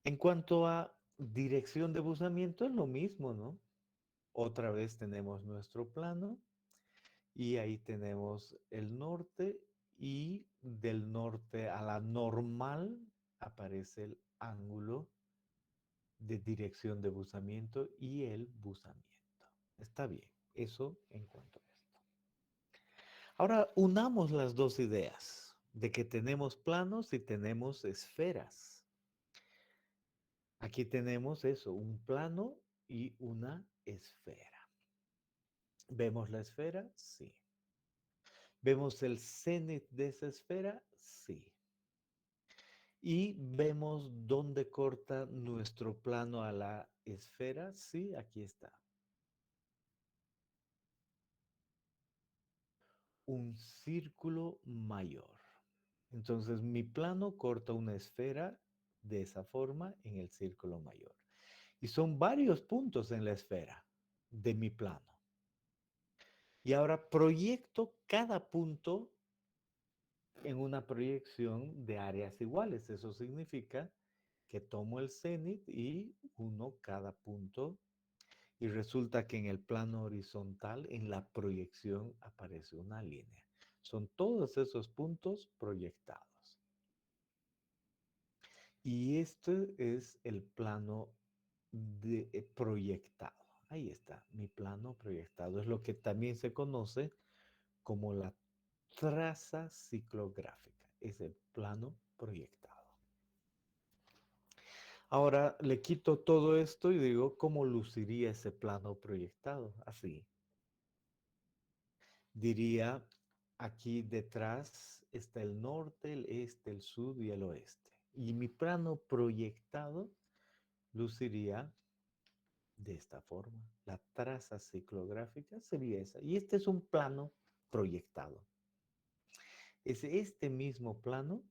En cuanto a dirección de buzamiento, es lo mismo, ¿no? Otra vez tenemos nuestro plano y ahí tenemos el norte y del norte a la normal aparece el ángulo de dirección de buzamiento y el buzamiento. Está bien, eso en cuanto a esto. Ahora unamos las dos ideas de que tenemos planos y tenemos esferas. Aquí tenemos eso, un plano y una esfera. ¿Vemos la esfera? Sí. ¿Vemos el cenit de esa esfera? Sí. ¿Y vemos dónde corta nuestro plano a la esfera? Sí, aquí está. Un círculo mayor. Entonces mi plano corta una esfera de esa forma en el círculo mayor. Y son varios puntos en la esfera de mi plano. Y ahora proyecto cada punto en una proyección de áreas iguales. Eso significa que tomo el cenit y uno cada punto y resulta que en el plano horizontal, en la proyección, aparece una línea. Son todos esos puntos proyectados. Y este es el plano proyectado. Ahí está, mi plano proyectado. Es lo que también se conoce como la traza ciclográfica. Es el plano proyectado. Ahora le quito todo esto y digo, ¿cómo luciría ese plano proyectado? Así. Diría, aquí detrás está el norte, el este, el sur y el oeste. Y mi plano proyectado luciría de esta forma. La traza ciclográfica sería esa. Y este es un plano proyectado. Es este mismo plano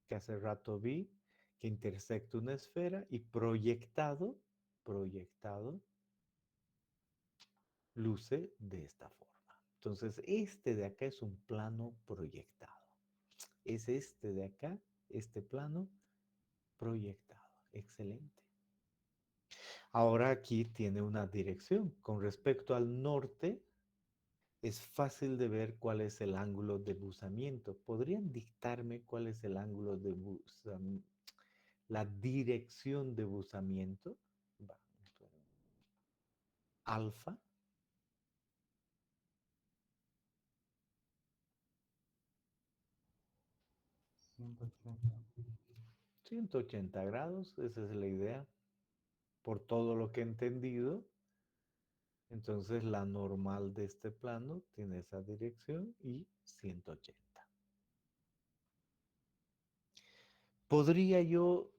que hace rato vi, que intersecta una esfera y proyectado proyectado luce de esta forma. Entonces, este de acá es un plano proyectado. Es este de acá, este plano proyectado. Excelente. Ahora aquí tiene una dirección. Con respecto al norte, es fácil de ver cuál es el ángulo de buzamiento. ¿Podrían dictarme cuál es el ángulo de buzamiento? La dirección de buzamiento. Alfa.
180.
180 grados, esa es la idea. Por todo lo que he entendido, entonces la normal de este plano tiene esa dirección y 180. ¿Podría yo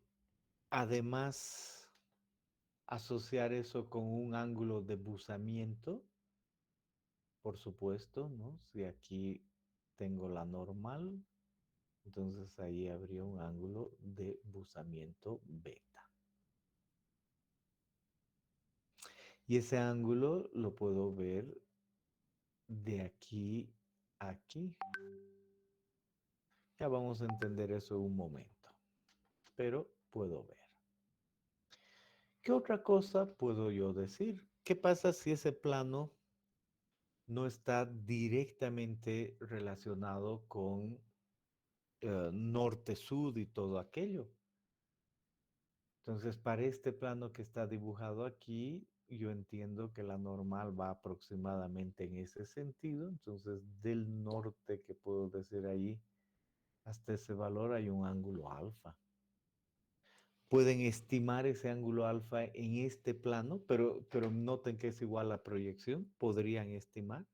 además asociar eso con un ángulo de buzamiento? Por supuesto, ¿no? Si aquí tengo la normal, entonces ahí habría un ángulo de buzamiento beta. Y ese ángulo lo puedo ver de aquí a aquí. Ya vamos a entender eso en un momento, pero puedo ver. ¿Qué otra cosa puedo yo decir? ¿Qué pasa si ese plano no está directamente relacionado con norte-sur y todo aquello? Entonces, para este plano que está dibujado aquí, yo entiendo que la normal va aproximadamente en ese sentido. Entonces, del norte que puedo decir ahí hasta ese valor hay un ángulo alfa. Pueden estimar ese ángulo alfa en este plano, pero noten que es igual a proyección. Podrían estimar.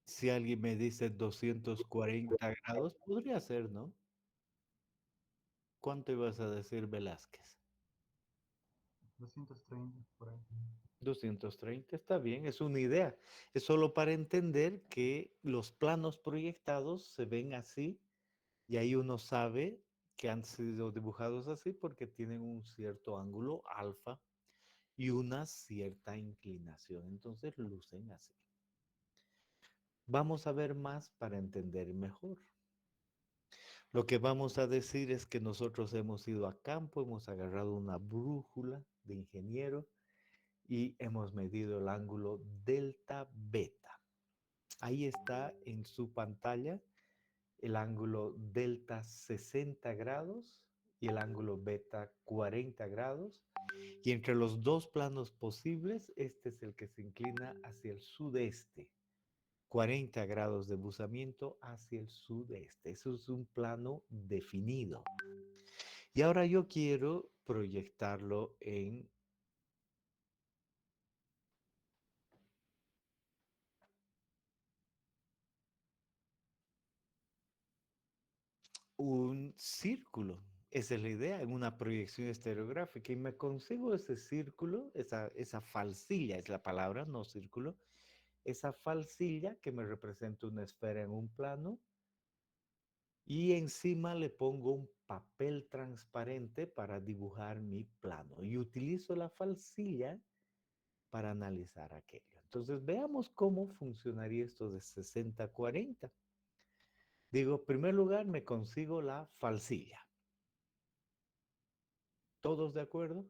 Si alguien me dice 240 grados, podría ser, ¿no? ¿Cuánto ibas a decir, Velázquez?
230 por ahí.
230, está bien, es una idea. Es solo para entender que los planos proyectados se ven así y ahí uno sabe que han sido dibujados así porque tienen un cierto ángulo alfa y una cierta inclinación. Entonces lucen así. Vamos a ver más para entender mejor. Lo que vamos a decir es que nosotros hemos ido a campo, hemos agarrado una brújula de ingeniero y hemos medido el ángulo delta beta. Ahí está en su pantalla el ángulo delta 60 grados y el ángulo beta 40 grados. Y entre los dos planos posibles, este es el que se inclina hacia el sudeste. 40 grados de buzamiento hacia el sudeste. Eso es un plano definido. Y ahora yo quiero proyectarlo en un círculo. Esa es la idea, en una proyección estereográfica. Y me consigo ese círculo, esa falsilla es la palabra, no círculo. Esa falsilla que me representa una esfera en un plano. Y encima le pongo un papel transparente para dibujar mi plano. Y utilizo la falsilla para analizar aquello. Entonces veamos cómo funcionaría esto de 60-40. Digo, en primer lugar me consigo la falsilla. ¿Todos de acuerdo?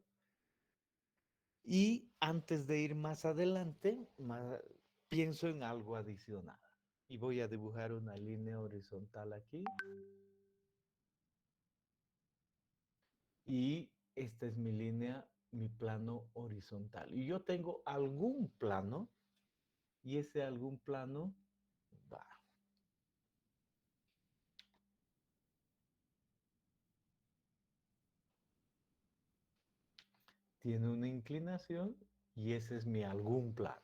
Y antes de ir más adelante, pienso en algo adicional. Y voy a dibujar una línea horizontal aquí. Y esta es mi línea, mi plano horizontal. Y yo tengo algún plano, y ese algún plano va. Tiene una inclinación y ese es mi algún plano.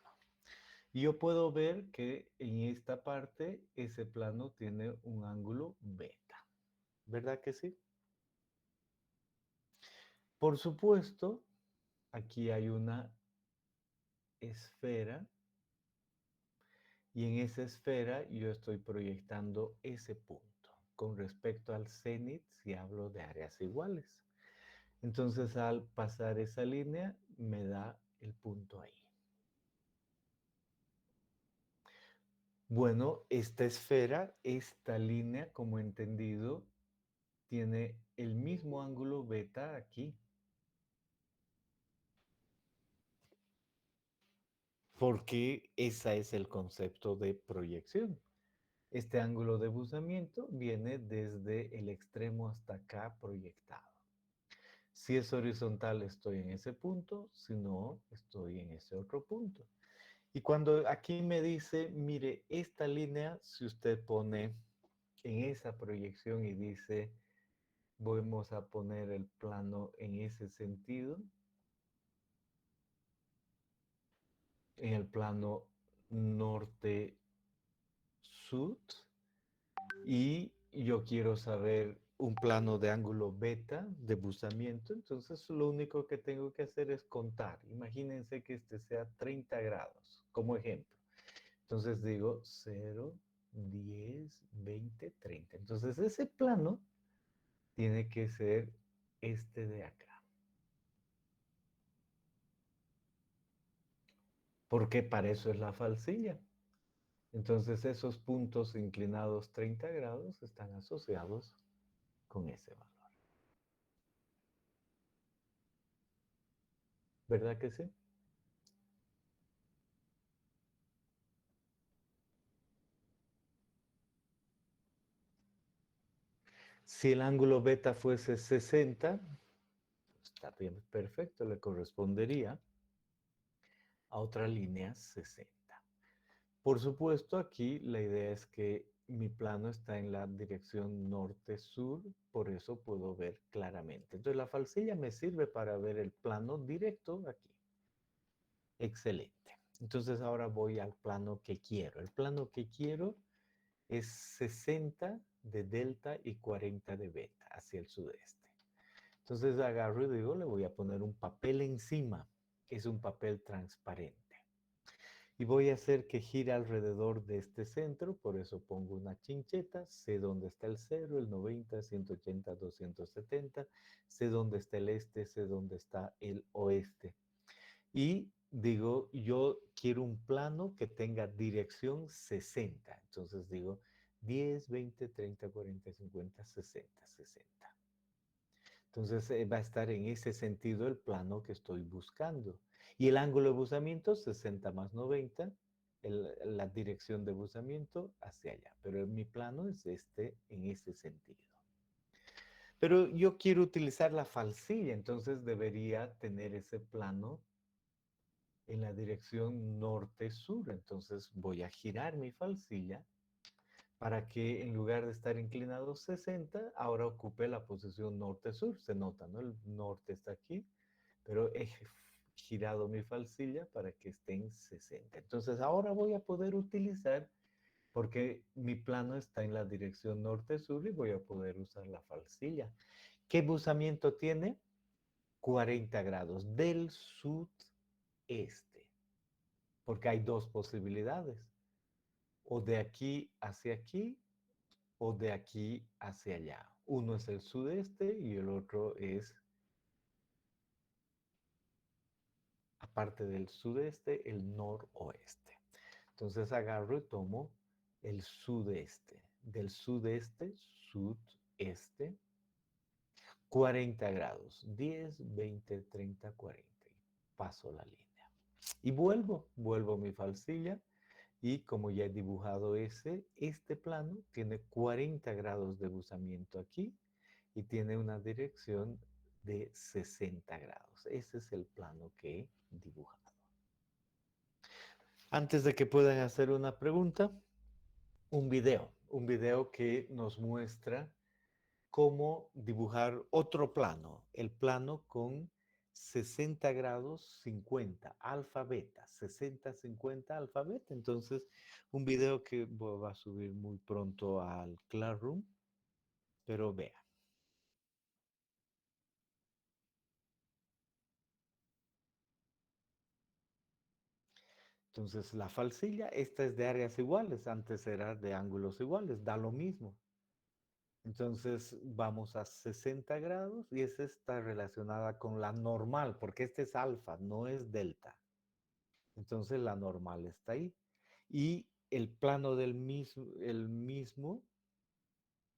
Y yo puedo ver que en esta parte ese plano tiene un ángulo beta. ¿Verdad que sí? Por supuesto, aquí hay una esfera y en esa esfera yo estoy proyectando ese punto con respecto al cenit si hablo de áreas iguales. Entonces al pasar esa línea me da el punto ahí. Bueno, esta esfera, esta línea, como he entendido, tiene el mismo ángulo beta aquí. Porque ese es el concepto de proyección. Este ángulo de buzamiento viene desde el extremo hasta acá proyectado. Si es horizontal estoy en ese punto, si no estoy en ese otro punto. Y cuando aquí me dice, mire, esta línea, si usted pone en esa proyección y dice, vamos a poner el plano en ese sentido, en el plano norte-sud, y yo quiero saber un plano de ángulo beta de buzamiento, entonces lo único que tengo que hacer es contar. Imagínense que este sea 30 grados, como ejemplo. Entonces digo 0, 10, 20, 30. Entonces ese plano tiene que ser este de acá. Porque para eso es la falsilla. Entonces esos puntos inclinados 30 grados están asociados con ese valor. ¿Verdad que sí? Si el ángulo beta fuese 60, está bien, perfecto, le correspondería a otra línea 60. Por supuesto, aquí la idea es que mi plano está en la dirección norte-sur, por eso puedo ver claramente. Entonces la falsilla me sirve para ver el plano directo aquí. Excelente. Entonces ahora voy al plano que quiero. El plano que quiero es 60 de delta y 40 de beta hacia el sudeste. Entonces agarro y digo, le voy a poner un papel encima. Es un papel transparente. Y voy a hacer que gire alrededor de este centro, por eso pongo una chincheta, sé dónde está el 0, el 90, 180, 270, sé dónde está el este, sé dónde está el oeste. Y digo, yo quiero un plano que tenga dirección 60. Entonces digo 10, 20, 30, 40, 50, 60, 60. Entonces va a estar en ese sentido el plano que estoy buscando. Y el ángulo de buzamiento, 60 más 90, la dirección de buzamiento hacia allá. Pero mi plano es este en ese sentido. Pero yo quiero utilizar la falsilla, entonces debería tener ese plano en la dirección norte-sur. Entonces voy a girar mi falsilla para que en lugar de estar inclinado 60, ahora ocupe la posición norte-sur. Se nota, ¿no? El norte está aquí, pero he girado mi falsilla para que esté en 60. Entonces ahora voy a poder utilizar, porque mi plano está en la dirección norte-sur y voy a poder usar la falsilla. ¿Qué buzamiento tiene? 40 grados del sudeste, porque hay dos posibilidades, o de aquí hacia aquí, o de aquí hacia allá. Uno es el sudeste y el otro es, aparte del sudeste, el noroeste. Entonces agarro y tomo el sudeste. Del sudeste, sudeste, 40 grados. 10, 20, 30, 40. Paso la línea. Y vuelvo mi falsilla. Y como ya he dibujado este plano tiene 40 grados de buzamiento aquí y tiene una dirección de 60 grados. Ese es el plano que he dibujado. Antes de que puedan hacer una pregunta, un video que nos muestra cómo dibujar otro plano, el plano con 60 grados 50, alfa beta, 60, 50, alfa beta. Entonces, un video que va a subir muy pronto al Classroom, pero vea. Entonces, la falsilla, esta es de áreas iguales, antes era de ángulos iguales, da lo mismo. Entonces, vamos a 60 grados y esa está relacionada con la normal, porque este es alfa, no es delta. Entonces, la normal está ahí. Y el plano del mismo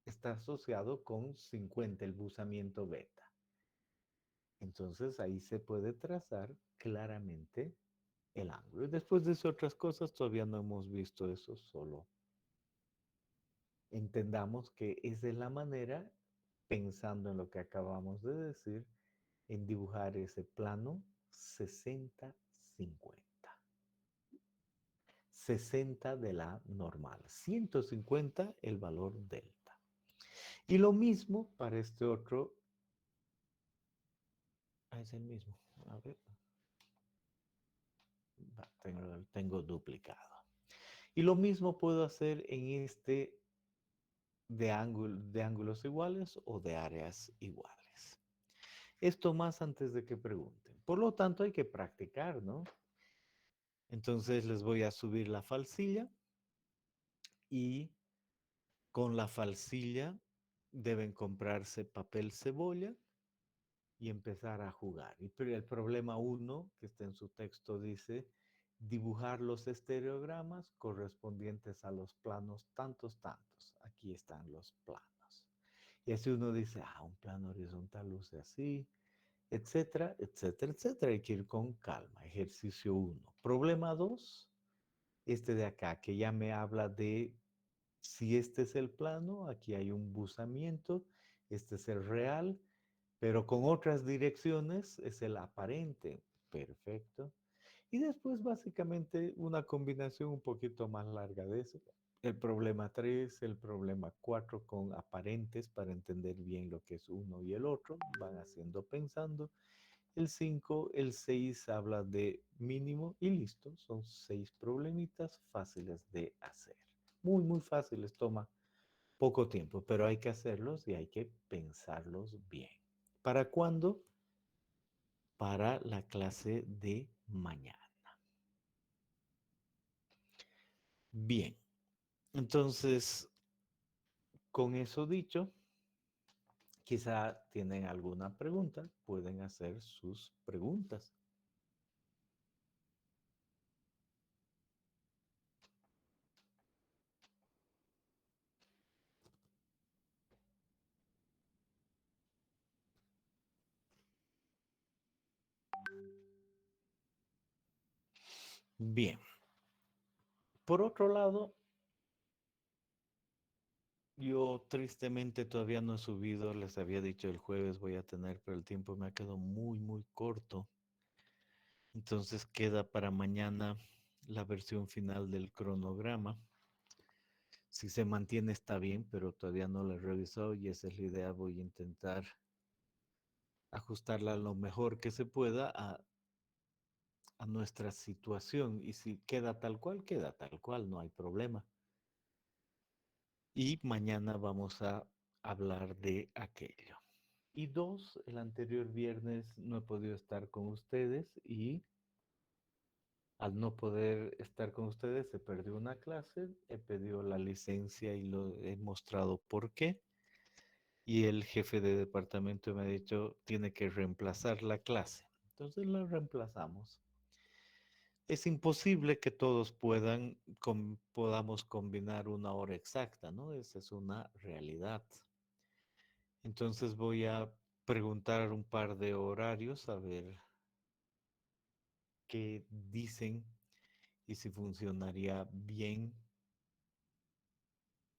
está asociado con 50, el buzamiento beta. Entonces, ahí se puede trazar claramente el ángulo. Y después de eso, otras cosas, todavía no hemos visto eso, solo entendamos que esa es la manera, pensando en lo que acabamos de decir, en dibujar ese plano 60-50. 60 de la normal, 150 el valor delta. Y lo mismo para este otro, es el mismo, a ver, tengo duplicado. Y lo mismo puedo hacer en este de ángulos iguales o de áreas iguales. Esto más antes de que pregunten. Por lo tanto, hay que practicar, ¿no? Entonces les voy a subir la falsilla y con la falsilla deben comprarse papel cebolla y empezar a jugar. Y el problema 1 que está en su texto dice dibujar los estereogramas correspondientes a los planos tantos. Aquí están los planos. Y así uno dice, un plano horizontal luce así, etcétera, etcétera, etcétera. Hay que ir con calma. Ejercicio 1. Problema 2, este de acá, que ya me habla de si este es el plano, aquí hay un buzamiento, este es el real, pero con otras direcciones es el aparente. Perfecto. Y después básicamente una combinación un poquito más larga de eso. El problema 3, el problema 4 con aparentes para entender bien lo que es uno y el otro, van haciendo pensando. El 5, el 6 habla de mínimo y listo. Son 6 problemitas fáciles de hacer. Muy, muy fáciles, toma poco tiempo, pero hay que hacerlos y hay que pensarlos bien. ¿Para cuándo? Para la clase de mañana. Bien, entonces, con eso dicho, quizá tienen alguna pregunta, pueden hacer sus preguntas. Bien. Por otro lado, yo tristemente todavía no he subido, les había dicho el jueves voy a tener, pero el tiempo me ha quedado muy, muy corto. Entonces queda para mañana la versión final del cronograma. Si se mantiene está bien, pero todavía no la he revisado y esa es la idea. Voy a intentar ajustarla lo mejor que se pueda a nuestra situación. Y si queda tal cual, no hay problema. Y mañana vamos a hablar de aquello. Y 2, el anterior viernes no he podido estar con ustedes y al no poder estar con ustedes se perdió una clase, he pedido la licencia y lo he mostrado por qué. Y el jefe de departamento me ha dicho, tiene que reemplazar la clase. Entonces la reemplazamos. Es imposible que todos podamos combinar una hora exacta, ¿no? Esa es una realidad. Entonces voy a preguntar un par de horarios a ver qué dicen y si funcionaría bien,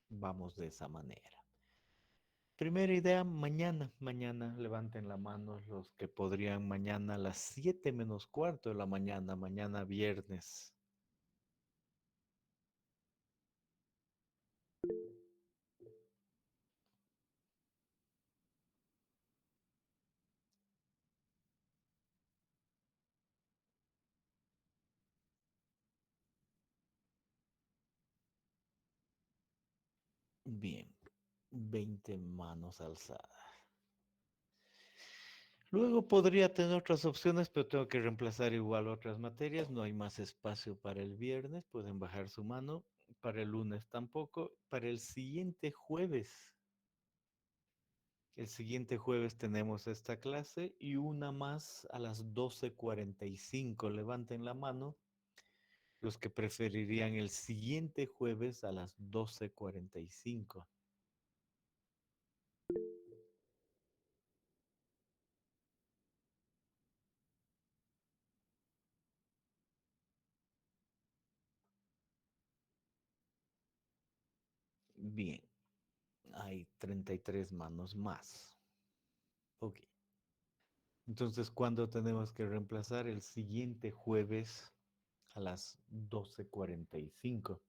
vamos de esa manera. Primera idea, mañana levanten la mano los que podrían mañana a las 7 menos cuarto de la mañana viernes. Bien, 20 manos alzadas. Luego podría tener otras opciones, pero tengo que reemplazar igual otras materias. No hay más espacio para el viernes. Pueden bajar su mano. Para el lunes tampoco. Para el siguiente jueves. El siguiente jueves tenemos esta clase y una más a las 12:45. Levanten la mano los que preferirían el siguiente jueves a las 12:45. Bien, hay 33 manos más. Ok. Entonces, ¿cuándo tenemos que reemplazar? El siguiente jueves a las 12:45.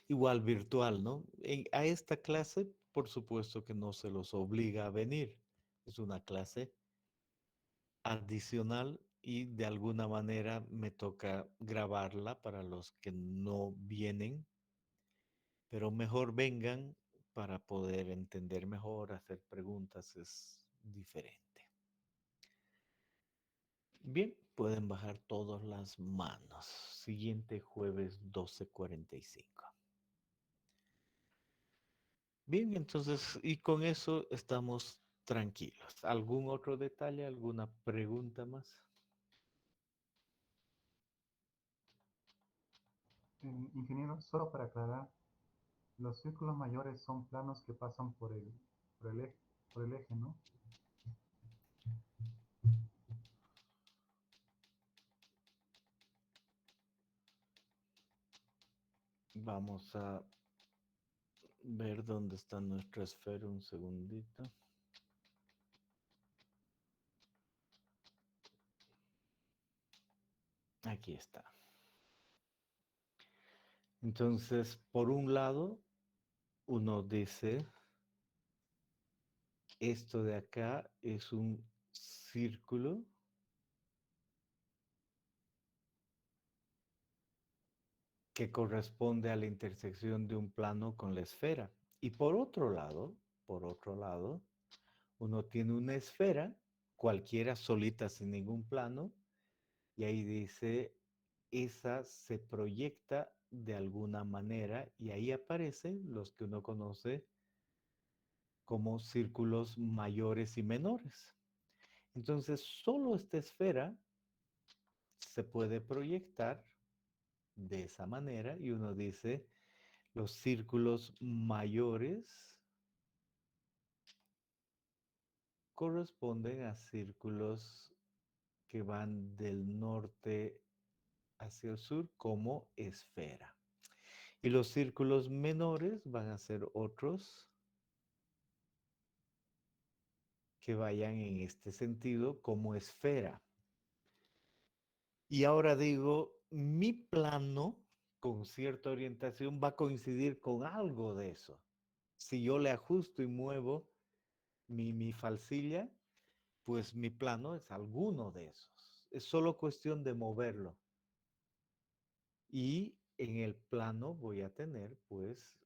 Igual virtual, ¿no? A esta clase, por supuesto que no se los obliga a venir. Es una clase adicional y de alguna manera me toca grabarla para los que no vienen, pero mejor vengan para poder entender mejor, hacer preguntas, es diferente. Bien, pueden bajar todas las manos. Siguiente jueves 12:45. Bien, entonces, y con eso estamos tranquilos. ¿Algún otro detalle, alguna pregunta más?
Ingeniero, solo para aclarar, los círculos mayores son planos que pasan por el eje, ¿no?
Vamos a ver dónde está nuestra esfera un segundito. Aquí está. Entonces, por un lado, uno dice, esto de acá es un círculo que corresponde a la intersección de un plano con la esfera. Y por otro lado, uno tiene una esfera, cualquiera solita sin ningún plano, y ahí dice, esa se proyecta de alguna manera y ahí aparecen los que uno conoce como círculos mayores y menores. Entonces, solo esta esfera se puede proyectar de esa manera y uno dice, los círculos mayores corresponden a círculos que van del norte hacia el sur como esfera. Y los círculos menores van a ser otros que vayan en este sentido como esfera. Y ahora digo, mi plano con cierta orientación va a coincidir con algo de eso. Si yo le ajusto y muevo mi falsilla, pues mi plano es alguno de esos. Es solo cuestión de moverlo. Y en el plano voy a tener, pues,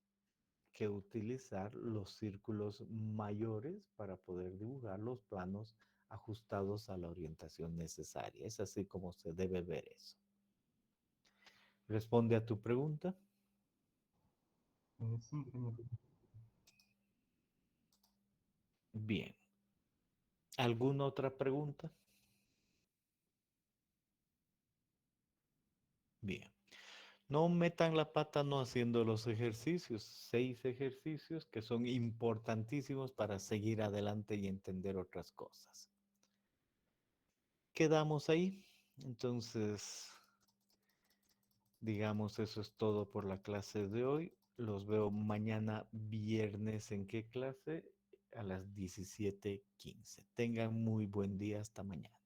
que utilizar los círculos mayores para poder dibujar los planos ajustados a la orientación necesaria. Es así como se debe ver eso. ¿Responde a tu pregunta?
Sí, ingeniero.
Bien. ¿Alguna otra pregunta? Bien. No metan la pata no haciendo los ejercicios. 6 ejercicios que son importantísimos para seguir adelante y entender otras cosas. Quedamos ahí. Entonces, digamos, eso es todo por la clase de hoy. Los veo mañana viernes. ¿En qué clase? A las 17:15. Tengan muy buen día. Hasta mañana.